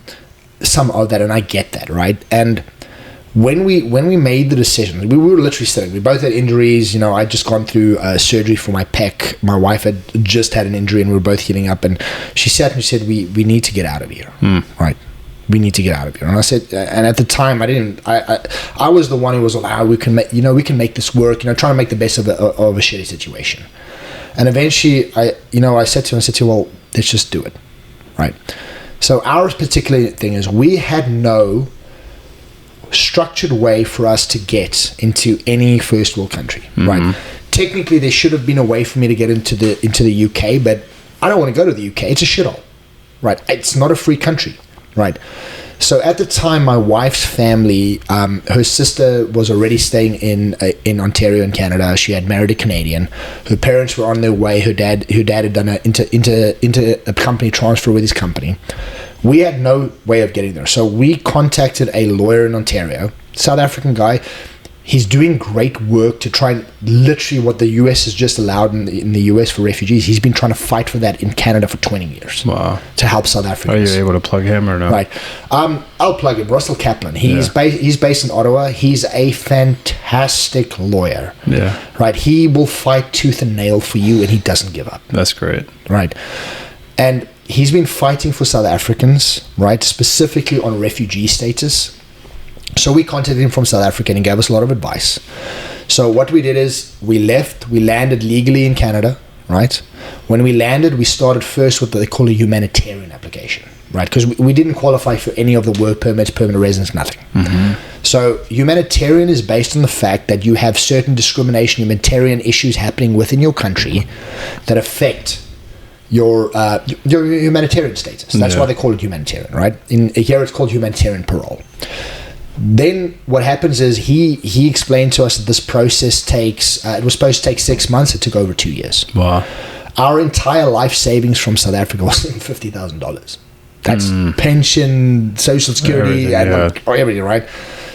of that, and I get that, right? And when we made the decision, we were literally sitting. We both had injuries. You know, I'd just gone through surgery for my pec. My wife had just had an injury, and we were both healing up. And she sat and she said, "We need to get out of here." Right. We need to get out of here. And I said, and at the time, I was the one who was like, we can make this work. You know, trying to make the best of a shitty situation. And eventually, I said to her, well, let's just do it. Right. So our particular thing is we had no structured way for us to get into any first world country, right? Technically, there should have been a way for me to get into the UK, but I don't want to go to the UK. It's a shithole, right? It's not a free country, right? So at the time, my wife's family, her sister was already staying in Ontario in Canada. She had married a Canadian. Her parents were on their way. Her dad had done into a company transfer with his company. We had no way of getting there. So we contacted a lawyer in Ontario, South African guy. He's doing great work to try and literally what the US has just allowed in the US for refugees. He's been trying to fight for that in Canada for 20 years. Wow. To help South Africans. Are you able to plug him or no? Right. I'll plug him. Russell Kaplan. He's based in Ottawa. He's a fantastic lawyer. Yeah. Right. He will fight tooth and nail for you, and he doesn't give up. That's great. Right. And he's been fighting for South Africans, right, specifically on refugee status. So we contacted him from South Africa, and he gave us a lot of advice. So what we did is we landed legally in Canada, right? When we landed, we started first with what they call a humanitarian application, right? Because we didn't qualify for any of the work permits, permanent residence, nothing. So humanitarian is based on the fact that you have certain discrimination, humanitarian issues happening within your country that affect your humanitarian status. That's why they call it humanitarian, right? Here it's called humanitarian parole. Then what happens is he explained to us that this process takes it was supposed to take 6 months. It took over 2 years. Wow. Our entire life savings from South Africa was $50,000. That's pension, social security, everything, right?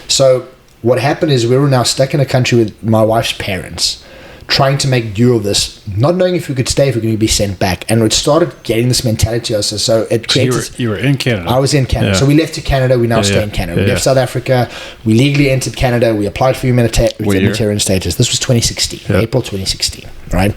So what happened is we were now stuck in a country with my wife's parents, trying to make do of this, not knowing if we could stay, if we were going to be sent back. And it started getting this mentality to us. So it created... You were in Canada. I was in Canada. So we left to Canada. We now stay in Canada. We left South Africa. We legally entered Canada. We applied for humanitarian status. This was 2016, April 2016, right?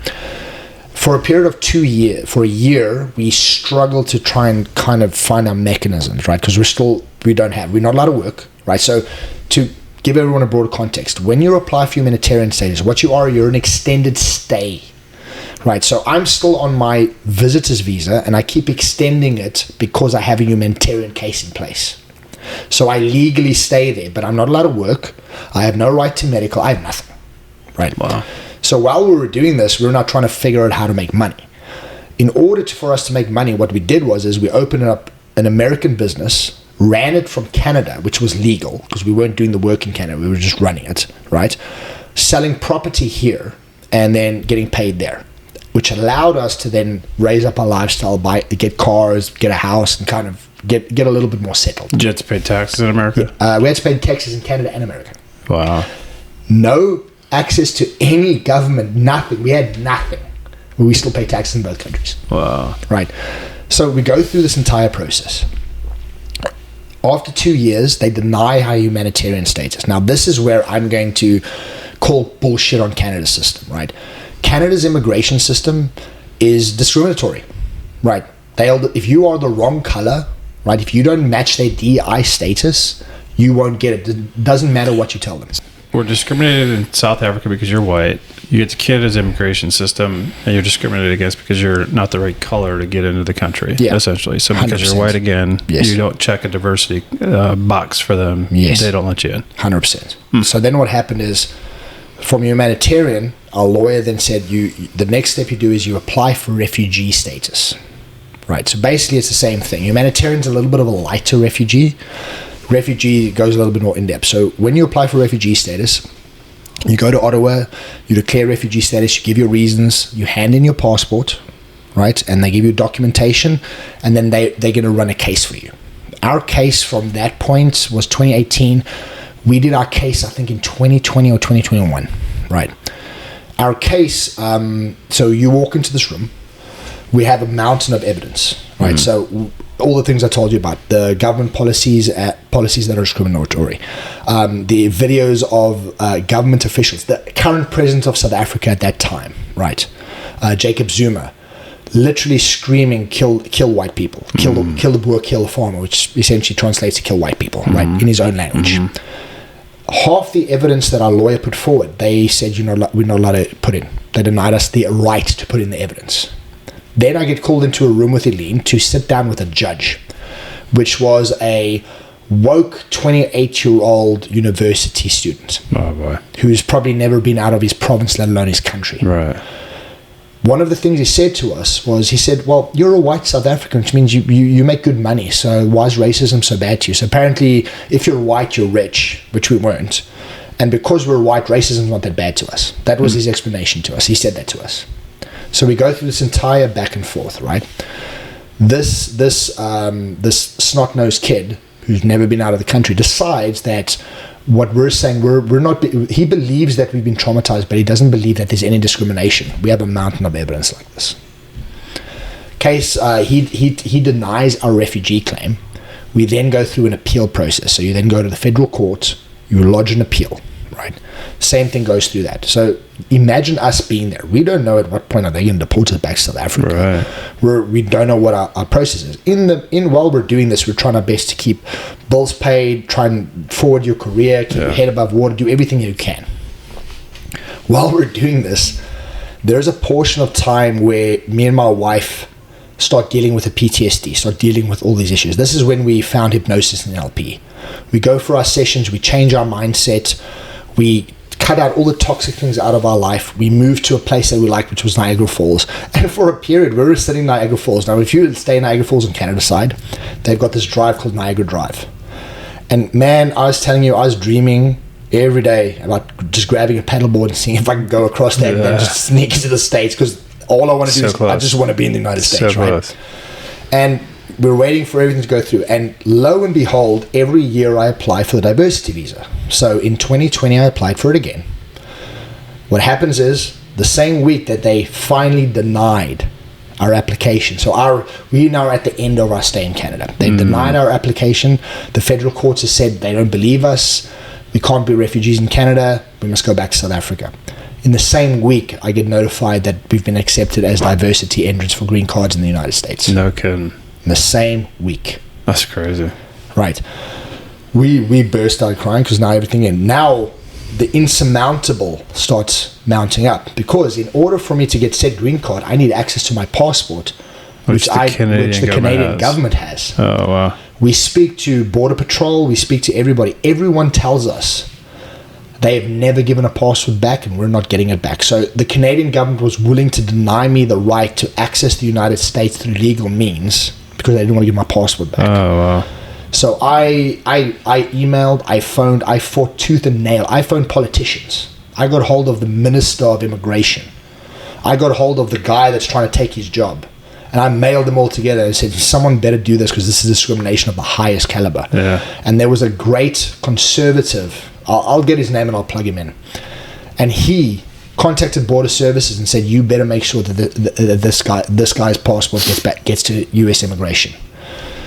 For a period of a year, we struggled to try and kind of find our mechanisms, right? Because we're not allowed to work, right? So to give everyone a broader context, when you apply for humanitarian status, you're an extended stay, right? So I'm still on my visitor's visa, and I keep extending it because I have a humanitarian case in place. So I legally stay there, but I'm not allowed to work. I have no right to medical. I have nothing, right? Wow. So while we were doing this, we were now trying to figure out how to make money. In order for us to make money, what we did was we opened up an American business, ran it from Canada, which was legal because we weren't doing the work in Canada. We were just running it, right? Selling property here and then getting paid there, which allowed us to then raise up our lifestyle, get cars, get a house, and kind of get a little bit more settled. Did you have to pay taxes in America? We had to pay taxes in Canada and America. Wow. No access to any government, nothing. We had nothing. We still pay taxes in both countries. Wow. Right. So we go through this entire process. After 2 years, they deny our humanitarian status. Now, this is where I'm going to call bullshit on Canada's system, right? Canada's immigration system is discriminatory, right? If you are the wrong color, right? If you don't match their DI status, you won't get it. It doesn't matter what you tell them. We're discriminated in South Africa because you're white. You get to Canada's immigration system, and you're discriminated against because you're not the right color to get into the country, essentially. So because 100%. you're white again, Yes. you don't check a diversity box for them. Yes. They don't let you in. 100%. So then what happened is, from Humanitarian, our lawyer then said, the next step you do is you apply for refugee status. Right, so basically it's the same thing. Humanitarian's a little bit of a lighter refugee. Refugee goes a little bit more in-depth. So when you apply for refugee status, you go to Ottawa, you declare refugee status, you give your reasons, you hand in your passport, right? And they give you documentation, and then they're going to run a case for you. Our case from that point was 2018. We did our case, I think, in 2020 or 2021, right? Our case, so you walk into this room, we have a mountain of evidence, right? So all the things I told you about, the government policies that are discriminatory, the videos of government officials, the current president of South Africa at that time, right? Jacob Zuma, literally screaming, kill white people, kill the Boer, kill the farmer, which essentially translates to kill white people, right? In his own language. Half the evidence that our lawyer put forward, they said, we're not allowed to put in. They denied us the right to put in the evidence. Then I get called into a room with Eileen to sit down with a judge, which was a woke 28-year-old university student. Oh, boy. Who's probably never been out of his province, let alone his country. Right. One of the things he said to us was, he said, well, you're a white South African, which means you make good money, so why is racism so bad to you? So apparently, if you're white, you're rich, which we weren't. And because we're white, racism's not that bad to us. That was his explanation to us. He said that to us. So we go through this entire back and forth, right? This snot-nosed kid who's never been out of the country decides that what we're saying, we're not. He believes that we've been traumatized, but he doesn't believe that there's any discrimination. We have a mountain of evidence like this. Case, he denies our refugee claim. We then go through an appeal process. So you then go to the federal court, you lodge an appeal, right? Same thing goes through that. So imagine us being there. We don't know at what point are they going to deport us back to South Africa. Right. We don't know what our process is. While we're doing this, we're trying our best to keep bills paid, try and forward your career, keep your head above water, do everything you can. While we're doing this, there's a portion of time where me and my wife start dealing with the PTSD, start dealing with all these issues. This is when we found hypnosis in NLP. We go for our sessions, we change our mindset, we cut out all the toxic things out of our life. We moved to a place that we liked, which was Niagara Falls. And for a period, we were sitting in Niagara Falls. Now, if you stay in Niagara Falls on Canada side, they've got this drive called Niagara Drive. And man, I was telling you, I was dreaming every day about just grabbing a paddleboard and seeing if I could go across there and then just sneak into the States, because all I want to do is I just want to be in the United States, right? Close. And we're waiting for everything to go through. And lo and behold, every year I apply for the diversity visa. So in 2020, I applied for it again. What happens is, the same week that they finally denied our application, so we now are at the end of our stay in Canada. They've denied our application. The federal courts have said they don't believe us. We can't be refugees in Canada. We must go back to South Africa. In the same week, I get notified that we've been accepted as diversity entrants for green cards in the United States. No kidding. In the same week. That's crazy. Right. We burst out crying because now everything in. Now the insurmountable starts mounting up, because in order for me to get said green card, I need access to my passport, which the Canadian government has. Oh, wow. We speak to Border Patrol, we speak to everybody. Everyone tells us they have never given a passport back, and we're not getting it back. So the Canadian government was willing to deny me the right to access the United States through legal means because they didn't want to give my passport back. Oh, wow. So I emailed, I phoned, I fought tooth and nail. I phoned politicians. I got hold of the Minister of Immigration. I got hold of the guy that's trying to take his job. And I mailed them all together and said, someone better do this, because this is discrimination of the highest caliber. Yeah. And there was a great conservative, I'll get his name and I'll plug him in. And he contacted Border Services and said, you better make sure that this guy's passport gets to U.S. immigration.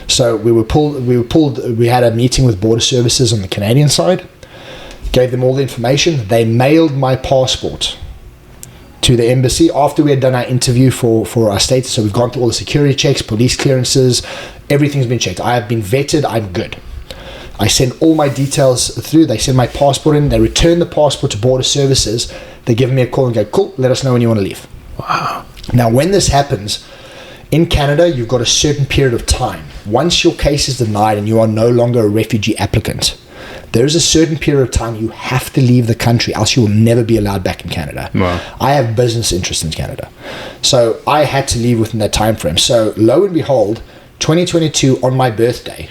So we had a meeting with Border Services on the Canadian side, gave them all the information. They mailed my passport to the embassy after we had done our interview for our status. So we've gone through all the security checks, police clearances, everything's been checked. I have been vetted, I'm good. I sent all my details through, they sent my passport in, they returned the passport to Border Services, They give me a call and go, cool, let us know when you want to leave. Wow. Now, when this happens, in Canada, you've got a certain period of time. Once your case is denied and you are no longer a refugee applicant, there's a certain period of time you have to leave the country, else you will never be allowed back in Canada. Wow. I have business interests in Canada. So I had to leave within that time frame. So lo and behold, 2022 on my birthday,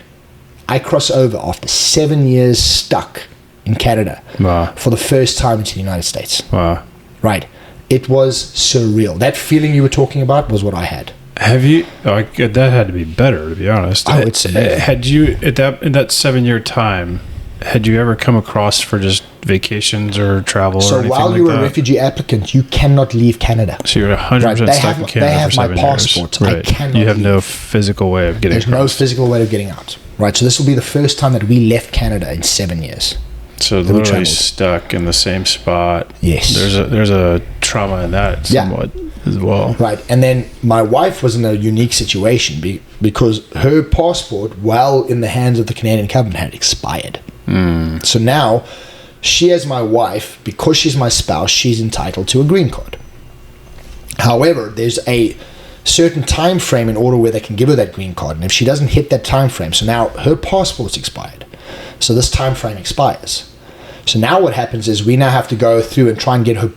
I cross over after 7 years stuck in Canada. Wow. For the first time into the United States. Wow. Right. It was surreal. That feeling you were talking about was what I had. Have you? That had to be better, to be honest. Oh, it's amazing. Had you in that 7 year time? Had you ever come across for just vacations or travel? So or anything while like you're that? a refugee applicant, you cannot leave Canada. So you're 100% Right, stuck in Canada they have for my 7 passport. years. I Right. cannot You have no leave. physical way of getting There's no across. physical way of getting out. Right. So this will be the first time that we left Canada in 7 years. So we literally traveled. stuck in the same spot. Yes. There's a trauma in that somewhat as well. Right. And then my wife was in a unique situation because her passport, while in the hands of the Canadian government, had expired. So now, she as my wife, because she's my spouse, she's entitled to a green card. However, there's a certain time frame in order where they can give her that green card. And if she doesn't hit that time frame, so now her passport's expired. So this time frame expires. So now what happens is we now have to go through and try and get her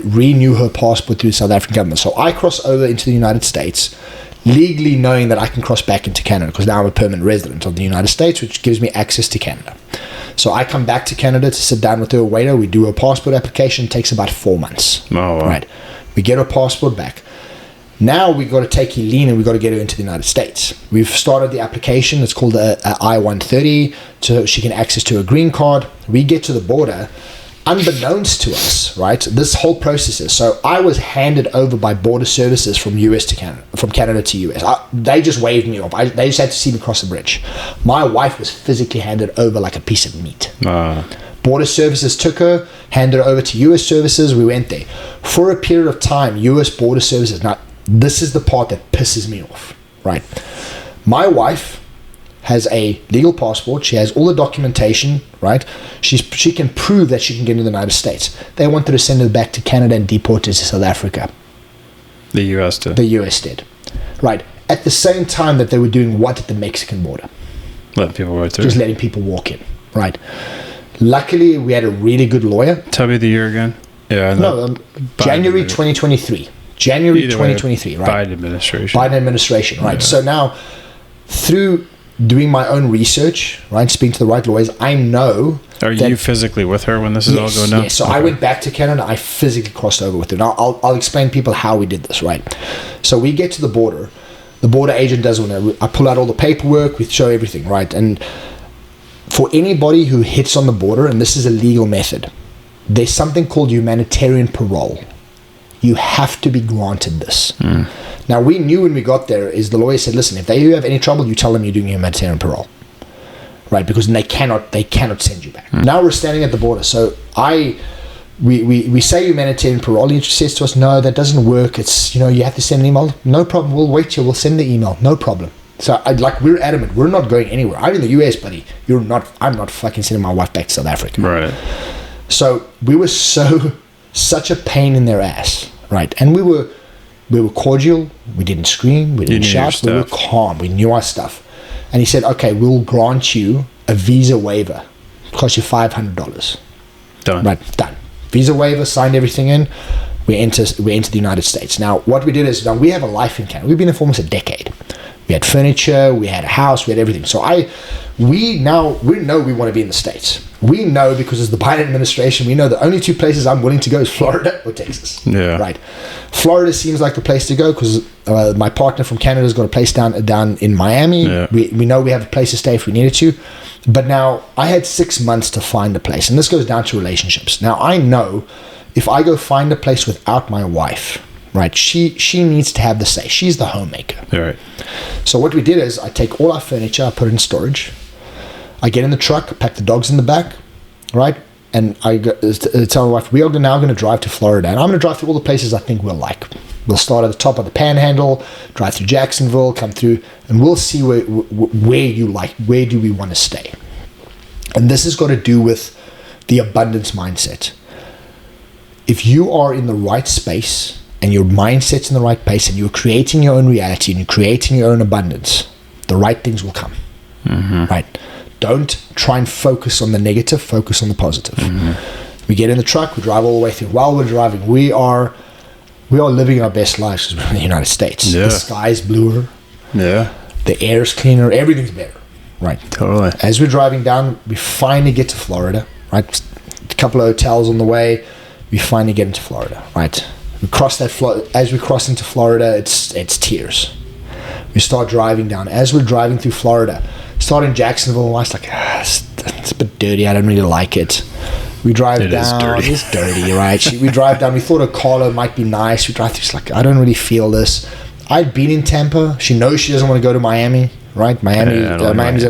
renew her passport through the South African government. So I cross over into the United States, legally knowing that I can cross back into Canada because now I'm a permanent resident of the United States, which gives me access to Canada. So I come back to Canada to sit down with her waiter. We do a passport application. It takes about 4 months. Oh, wow. Right. We get her passport back. Now we've got to take Eileen and we've got to get her into the United States. We've started the application. It's called a I-130, so she can access to a green card. We get to the border. Unbeknownst to us, right? This whole process is, so I was handed over by border services from US to Canada, from Canada to US. They just waved me off. They just had to see me cross the bridge. My wife was physically handed over like a piece of meat. Border services took her, handed her over to US services. We went there. For a period of time, US border services, now this is the part that pisses me off, right? My wife has a legal passport. She has all the documentation, right? She can prove that she can get into the United States. They wanted to send her back to Canada and deport her to South Africa. The U.S. did. The U.S. did. Right. At the same time that they were doing what at the Mexican border? Letting people go through. Just letting people walk in, right? Luckily, we had a really good lawyer. Tell me the year again. Yeah. No, January 2023. January Either 2023, way, right? Biden administration. Biden administration, right? Yeah. So now, through doing my own research, right, speaking to the right lawyers, I know. Are you physically with her when this is all going down? Yes. So I went back to Canada. I physically crossed over with her. Now I'll explain to people how we did this, right? So we get to the border. The border agent does one. I pull out all the paperwork. We show everything, right? And for anybody who hits on the border, and this is a legal method, there's something called humanitarian parole. You have to be granted this. Now, we knew when we got there is the lawyer said, listen, if you have any trouble, you tell them you're doing humanitarian parole. Right? Because they cannot send you back. Now we're standing at the border. So we say humanitarian parole. He says to us, no, that doesn't work. It's, you have to send an email. No problem. We'll wait till we'll send the email. No problem. So we're adamant. We're not going anywhere. I'm in the US, buddy. I'm not fucking sending my wife back to South Africa. Right. So we were such a pain in their ass, right? And we were cordial. We didn't scream. We didn't shout. We were calm. We knew our stuff. And he said, okay, we'll grant you a visa waiver. It costs you $500. Done. Right, done. Visa waiver, signed everything in. We enter the United States. Now, what we did is, now we have a life in Canada. We've been there for almost a decade. We had furniture, we had a house, we had everything. So we know we want to be in the States. We know because it's the Biden administration, we know the only two places I'm willing to go is Florida or Texas. Yeah. Right. Florida seems like the place to go because my partner from Canada's got a place down in Miami. Yeah. We know we have a place to stay if we needed to. But now I had 6 months to find a place. And this goes down to relationships. Now I know if I go find a place without my wife, right, she needs to have the say. She's the homemaker. Right. So what we did is I take all our furniture, I put it in storage. I get in the truck, I pack the dogs in the back, right? And I tell my wife, we are now going to drive to Florida. And I'm going to drive through all the places I think we'll like. We'll start at the top of the Panhandle, drive through Jacksonville, come through, and we'll see where you like, where do we want to stay. And this has got to do with the abundance mindset. if you are in the right space and your mindset's in the right place and you're creating your own reality and you're creating your own abundance, the right things will come. Right? Don't try and focus on the negative, focus on the positive. We get in the truck, we drive all the way through. While we're driving, we are living our best lives because we're in the United States. Yeah. The sky's bluer. Yeah. The air's cleaner. Everything's better. Right. Totally. As we're driving down, we finally get to Florida. Right. A couple of hotels on the way. We finally get into Florida. Right. We cross that. As we cross into Florida, it's tears. We start driving down. As we're driving through Florida, start in Jacksonville, I was like, it's a bit dirty. I don't really like it. We drive down. It's dirty, right? We drive down. We thought a Carlo might be nice. We drive through. She's like, I don't really feel this. I'd been in Tampa. She knows she doesn't want to go to Miami, right? Miami's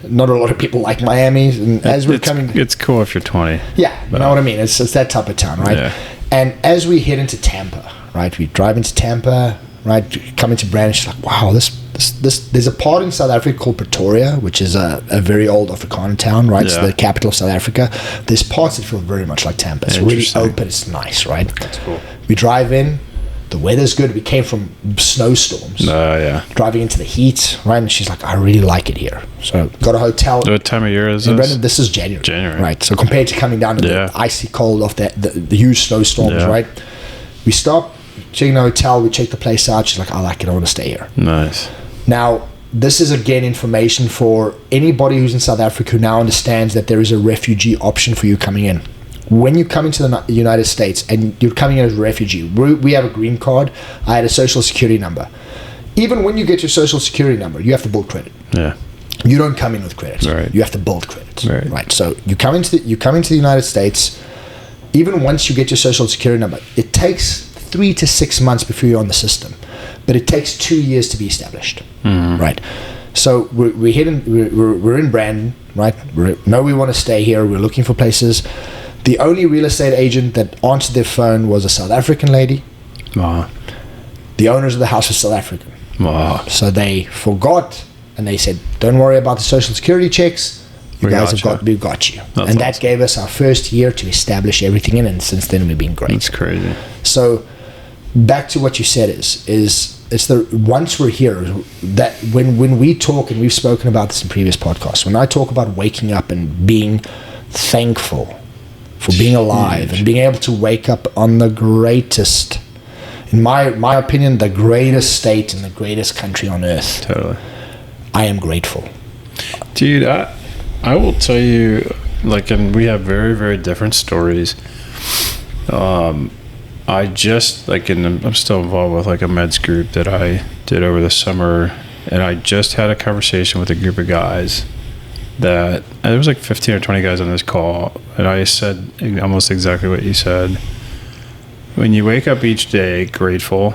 not a lot of people like Miami. And as we're coming, it's cool if you're 20. Yeah, you know what I mean. It's that type of town, right? Yeah. And as we head into Tampa, right? We drive into Tampa, right? Come into Brandon. She's like, wow, this. There's a part in South Africa called Pretoria, which is a very old Afrikaner town, right? It's the capital of South Africa. There's parts that feel very much like Tampa. It's really open. It's nice, right? That's cool. We drive in. The weather's good. We came from snowstorms. Driving into the heat, right? And she's like, I really like it here. So got a hotel. What time of year is this? Brendan, this is January. Right. So compared to coming down to the icy cold of the huge snowstorms, right? We stop, check in the hotel, we check the place out. She's like, I like it. I want to stay here. Nice. Now, this is again information for anybody who's in South Africa who now understands that there is a refugee option for you coming in. When you come into the United States and you're coming in as a refugee, we have a green card. I had a social security number. Even when you get your social security number, you have to build credit. Yeah. You don't come in with credit. Right. You have to build credit. Right. So you come into the United States. Even once you get your social security number, it takes 3 to 6 months before you're on the system, but it takes 2 years to be established. Right. So we're in Brandon. Right. We want to stay here. We're looking for places. The only real estate agent that answered their phone was a South African lady. The owners of the house were South African. So they forgot and they said, don't worry about the social security checks. We've got you. And that gave us our first year to establish everything in, and since then we've been great. That's crazy. So back to what you said is it's the once we're here that when we talk, and we've spoken about this in previous podcasts, when I talk about waking up and being thankful for being alive and being able to wake up on the greatest, in my opinion, the greatest state and the greatest country on earth. Totally. I am grateful. Dude, I will tell you, like, and we have very, very different stories. I just, like, I'm still involved with, like, a meds group that I did over the summer, and I just had a conversation with a group of guys that, and there was like 15 or 20 guys on this call, and I said almost exactly what you said. When you wake up each day grateful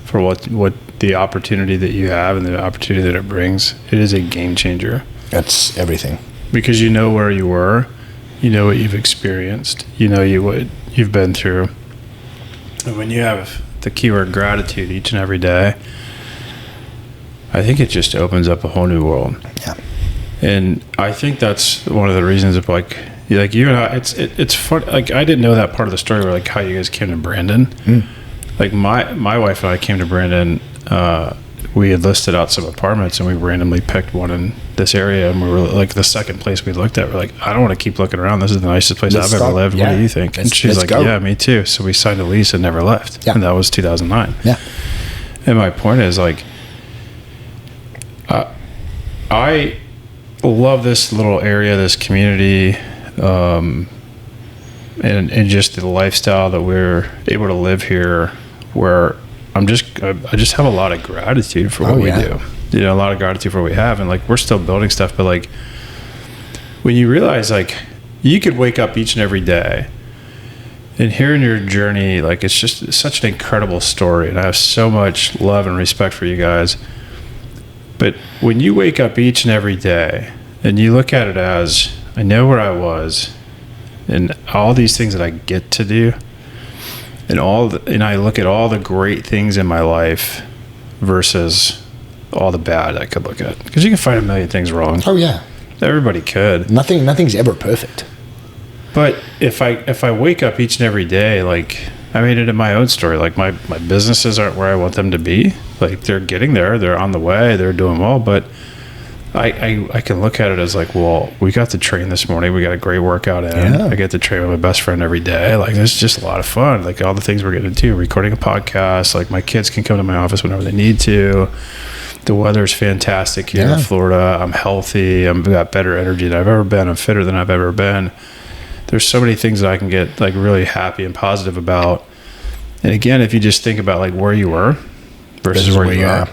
for what the opportunity that you have and the opportunity that it brings, it is a game changer. That's everything. Because you know where you were, you know what you've experienced, you know what you've been through. And when you have the keyword gratitude each and every day, I think it just opens up a whole new world. Yeah. And I think that's one of the reasons of like you and I, it's fun. Like, I didn't know that part of the story where, like, how you guys came to Brandon. Like my wife and I came to Brandon. We had listed out some apartments and we randomly picked one in this area, and we were like, the second place we looked at, we're like, I don't want to keep looking around. This is the nicest place I've ever lived. Yeah. What do you think? And she's like, yeah, me too. So we signed a lease and never left. Yeah. And that was 2009. Yeah. And my point is, like, I love this little area, this community, and just the lifestyle that we're able to live here, where I just have a lot of gratitude for what we do. You know, a lot of gratitude for what we have, and like, we're still building stuff, but like, when you realize, like, you could wake up each and every day and hearing your journey, like, it's just such an incredible story, and I have so much love and respect for you guys. But when you wake up each and every day and you look at it as, I know where I was and all these things that I get to do, and I look at all the great things in my life versus all the bad I could look at, because you can find a million things wrong. Oh yeah, everybody could. Nothing's ever perfect. But if I wake up each and every day, like I made it in my own story, like my businesses aren't where I want them to be. Like they're getting there, they're on the way, they're doing well, but I can look at it as like, well, we got to train this morning. We got a great workout in. Yeah. I get to train with my best friend every day. Like, it's just a lot of fun. Like, all the things we're getting to do, recording a podcast. Like, my kids can come to my office whenever they need to. The weather's fantastic here in Florida. I'm healthy. I've got better energy than I've ever been. I'm fitter than I've ever been. There's so many things that I can get, like, really happy and positive about. And again, if you just think about, like, where you were versus where you are.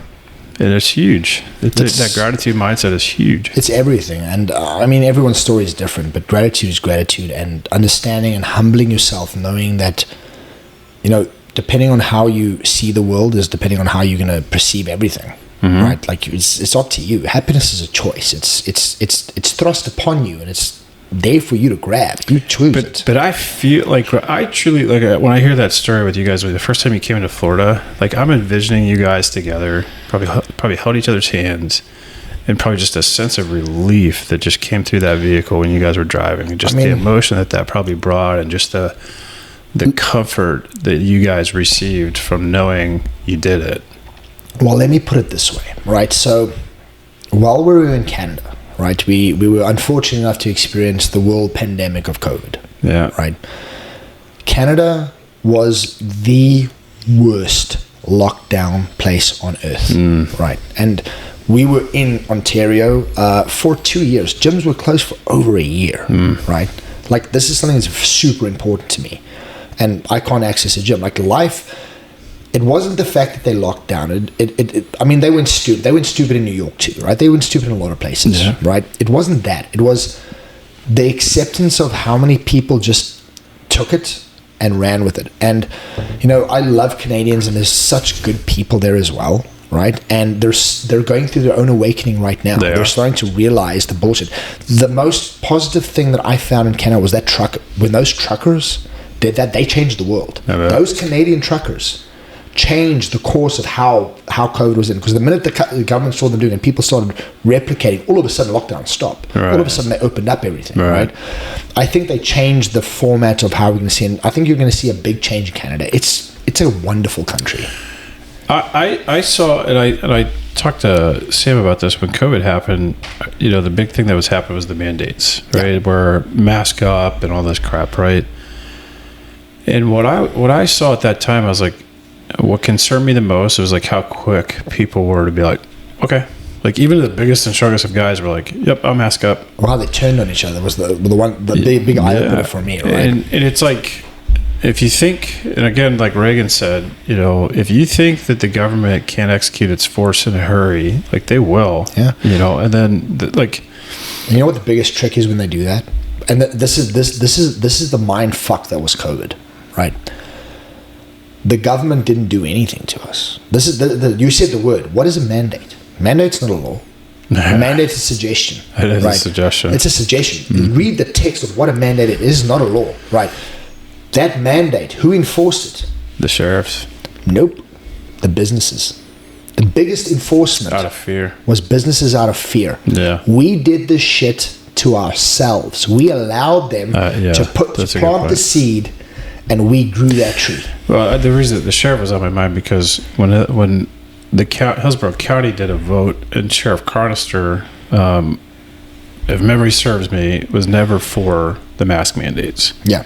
And it's huge. That gratitude mindset is huge. It's everything. And I mean, everyone's story is different, but gratitude is gratitude, and understanding and humbling yourself, knowing that, you know, depending on how you see the world is depending on how you're going to perceive everything. Mm-hmm. Right? Like, it's up to you. Happiness is a choice. It's thrust upon you, and it's there for you to grab. You choose it. But I feel like I truly, like, when I hear that story with you guys, the first time you came into Florida, like, I'm envisioning you guys together, probably held each other's hands, and probably just a sense of relief that just came through that vehicle when you guys were driving, and just the emotion that probably brought, and just the comfort that you guys received from knowing you did it. Well, let me put it this way, right? So while we were in Canada, right, we were unfortunate enough to experience the world pandemic of COVID. Yeah. Right. Canada was the worst lockdown place on earth. Right. And we were in Ontario for 2 years. Gyms were closed for over a year. Right. Like, this is something that's super important to me. And I can't access a gym. Like, life... It wasn't the fact that they locked down. I mean, they went stupid. They went stupid in New York too, right? They went stupid in a lot of places, right? It wasn't that. It was the acceptance of how many people just took it and ran with it. And, you know, I love Canadians, and there's such good people there as well, right? And they're going through their own awakening right now. They're starting to realize the bullshit. The most positive thing that I found in Canada was that when those truckers did that, they changed the world. Those Canadian truckers changed the course of how COVID was in, because the minute the government saw them doing it and people started replicating, all of a sudden lockdown stopped. Right. All of a sudden they opened up everything. Right. I think they changed the format of how we're going to see it. I think you're going to see a big change in Canada. It's a wonderful country. I saw, and I talked to Sam about this when COVID happened. You know, the big thing that was happening was the mandates, right? Where mask up and all this crap, right? And what I saw at that time, I was like, what concerned me the most was like how quick people were to be like, okay, like even the biggest and strongest of guys were like, yep, I'll mask up. Or how they turned on each other was the big eye opener for me, right? And it's like, if you think, and again, like Reagan said, you know, if you think that the government can't execute its force in a hurry, like they will, you know, and then you know what the biggest trick is when they do that, and this is the mind fuck that was COVID, right? The government didn't do anything to us. This is you said the word. What is a mandate? Mandate's not a law. A mandate's a suggestion. It is a suggestion. It's a suggestion. Read the text of what a mandate is. It is not a law, right? That mandate, who enforced it? The sheriffs. Nope. The businesses. The biggest enforcement out of fear was businesses out of fear. Yeah. We did this shit to ourselves. We allowed them to plant the seed, and we grew that tree. Well, the reason the sheriff was on my mind because when the Hillsborough County did a vote, and Sheriff Chronister, if memory serves me, was never for the mask mandates. Yeah.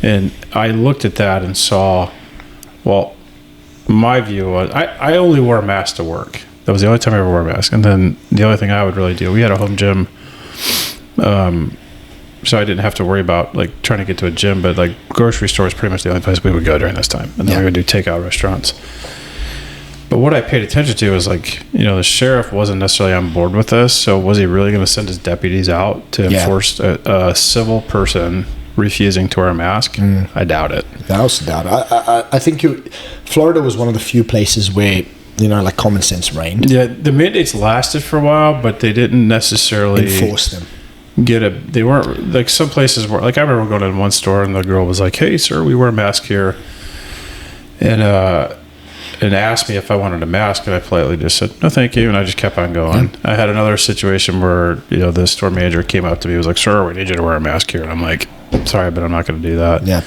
And I looked at that and saw, well, my view was I only wore a mask to work. That was the only time I ever wore a mask. And then the only thing I would really do, we had a home gym, so I didn't have to worry about like trying to get to a gym, but like grocery store is pretty much the only place we would go during this time. And then we would do takeout restaurants. But what I paid attention to was like, you know, the sheriff wasn't necessarily on board with this. So was he really going to send his deputies out to enforce a civil person refusing to wear a mask? I doubt it. I also doubt it. I think Florida was one of the few places where, you know, like common sense reigned. Yeah, the mandates lasted for a while, but they didn't necessarily enforce them. They weren't like some places were like, I remember going in one store and the girl was like, "Hey sir, we wear a mask here," and asked me if I wanted a mask, and I politely just said no thank you, and I just kept on going. I had another situation where, you know, the store manager came up to me and was like, "Sir, we need you to wear a mask here," and I'm like, sorry, but I'm not going to do that. Yeah.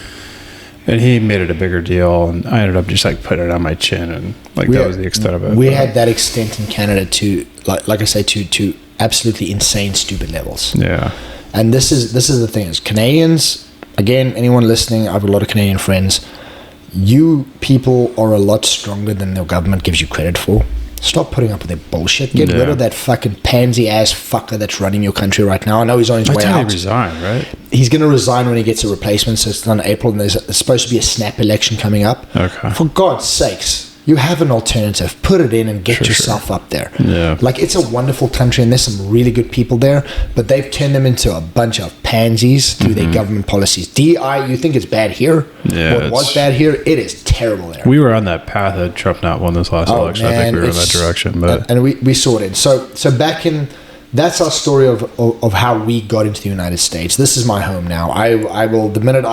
And he made it a bigger deal, and I ended up just like putting it on my chin, and like that was the extent of it. We had that extent in Canada to, like I say, to absolutely insane, stupid levels. Yeah. And this is the thing is Canadians, again, anyone listening, I have a lot of Canadian friends. You people are a lot stronger than the government gives you credit for. Stop putting up with their bullshit. Get rid of that fucking pansy ass fucker that's running your country right now. I know he's on his way out. He resigned, right? He's going to resign when he gets a replacement. So it's on April, and there's supposed to be a snap election coming up. Okay. For God's sakes, you have an alternative. Put it in and get yourself up there. Yeah. Like, it's a wonderful country, and there's some really good people there, but they've turned them into a bunch of pansies through their government policies. DI, you think it's bad here? Yeah. What was bad here? It is terrible there. We were on that path had Trump not won this last election. Man, I think we were in that direction. But and we saw it in. So back in, that's our story of how we got into the United States. This is my home now. I will, the minute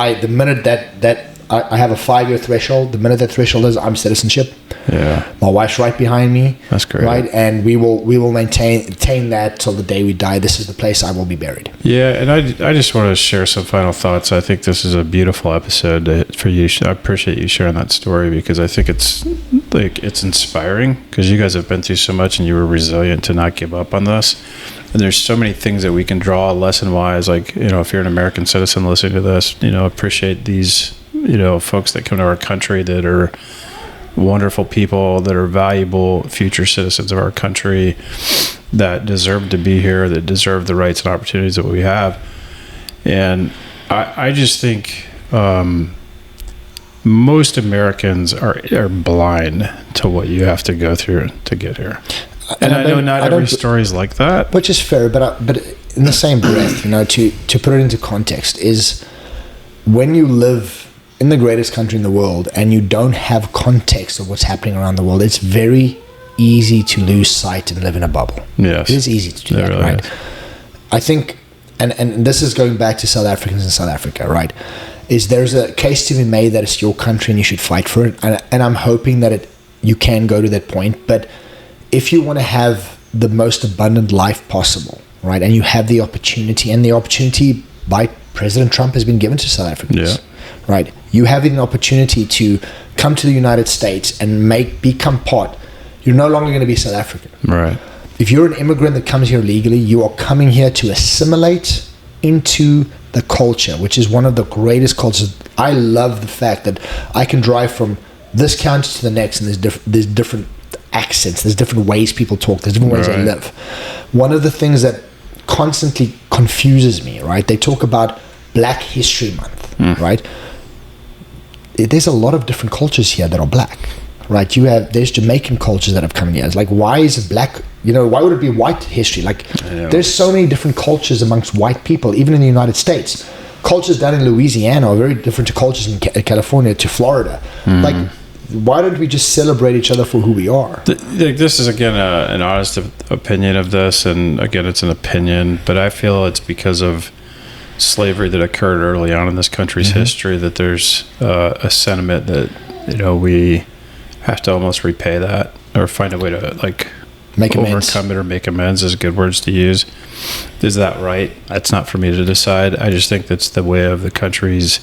that I have a 5-year threshold, the minute that threshold is, I'm citizenship. Yeah. My wife's right behind me. That's great. Right? And we will maintain that till the day we die. This is the place I will be buried. Yeah, and I just want to share some final thoughts. I think this is a beautiful episode for you. I appreciate you sharing that story, because I think it's inspiring, because you guys have been through so much and you were resilient to not give up on this. And there's so many things that we can draw lesson wise, like, if you're an American citizen listening to this, appreciate these, folks that come to our country that are wonderful people, that are valuable future citizens of our country, that deserve to be here, that deserve the rights and opportunities that we have. And I just think most Americans are blind to what you have to go through to get here. And I know not every story is like that, which is fair. But in the same breath, to put it into context, is when you live in the greatest country in the world and you don't have context of what's happening around the world, it's very easy to lose sight and live in a bubble. Yes. It is easy to do that, really right? is. I think, and this is going back to South Africans in South Africa, right? Is there's a case to be made that it's your country and you should fight for it. And I'm hoping that you can go to that point. But if you want to have the most abundant life possible, right, and you have the opportunity, and the opportunity by President Trump has been given to South Africans, right? You have an opportunity to come to the United States and become part. You're no longer going to be South African. Right. If you're an immigrant that comes here legally, you are coming here to assimilate into the culture, which is one of the greatest cultures. I love the fact that I can drive from this county to the next, and there's different accents, there's different ways people talk, there's different ways they live. One of the things that constantly confuses me, right? They talk about Black History Month, right? There's a lot of different cultures here that are black, right? There's Jamaican cultures that have come here. It's like, why is it black? Why would it be white history? Like, there's so many different cultures amongst white people, even in the United States. Cultures down in Louisiana are very different to cultures in California to Florida. Like, why don't we just celebrate each other for who we are? This is, again, an honest opinion of this, and again, it's an opinion, but I feel it's because of slavery that occurred early on in this country's history that there's a sentiment that we have to almost repay that, or find a way to overcome it or make amends is good words to use. Is that right? That's not for me to decide. I just think that's the way of the country's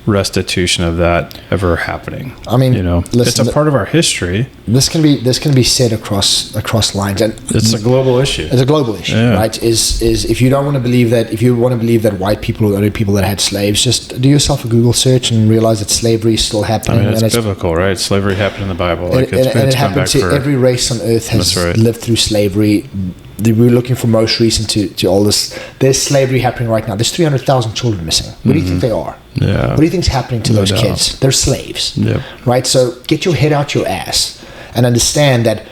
restitution of that ever happening. I mean, listen, it's a part of our history. This can be said across lines, and it's a global issue. It's a global issue, right? Is if you don't want to believe that, if you want to believe that white people were the only people that had slaves, just do yourself a Google search and realize that slavery is still happening. I mean, it's biblical, right? Slavery happened in the Bible. It happened to every race on earth has lived through slavery. We're looking for most recent to all this. There's slavery happening right now. There's 300,000 children missing. What do you think they are? Yeah. What do you think's happening to those kids? They're slaves. Yep. Right? So get your head out your ass and understand that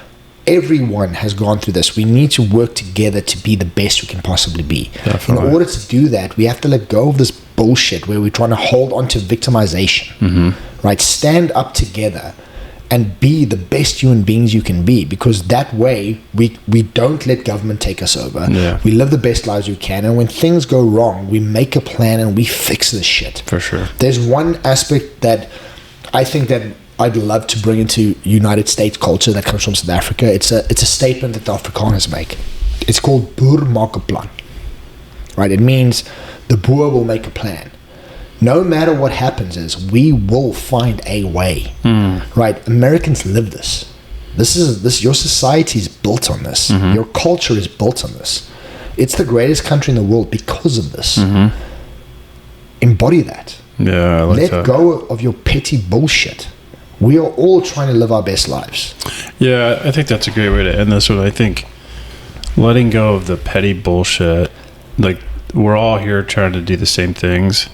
everyone has gone through this. We need to work together to be the best we can possibly be. Definitely. In order to do that, we have to let go of this bullshit where we're trying to hold on to victimization. Right? Stand up together and be the best human beings you can be, because that way we don't let government take us over. We live the best lives we can, and when things go wrong, we make a plan and we fix this shit. For sure. There's one aspect that I think that I'd love to bring into United States culture that comes from South Africa. It's a statement that the Afrikaners make. It's called Boer maak 'n plan. Right? It means the Boer will make a plan. No matter what happens, we will find a way. Right? Americans live this. Your society is built on this. Your culture is built on this. It's the greatest country in the world because of this. Embody that. Yeah, I like Let that. go of your petty bullshit. We are all trying to live our best lives. Yeah, I think that's a great way to end this one. I think letting go of the petty bullshit, like we're all here trying to do the same things.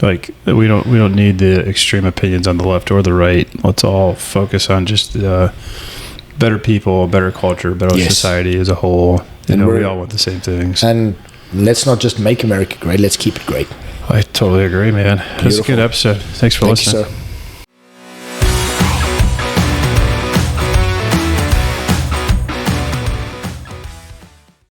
Like we don't need the extreme opinions on the left or the right. Let's all focus on just better people, better culture, better society as a whole. We all want the same things. And let's not just make America great, let's keep it great. I totally agree, man. It's a good episode. Thanks for listening. Thank you, sir.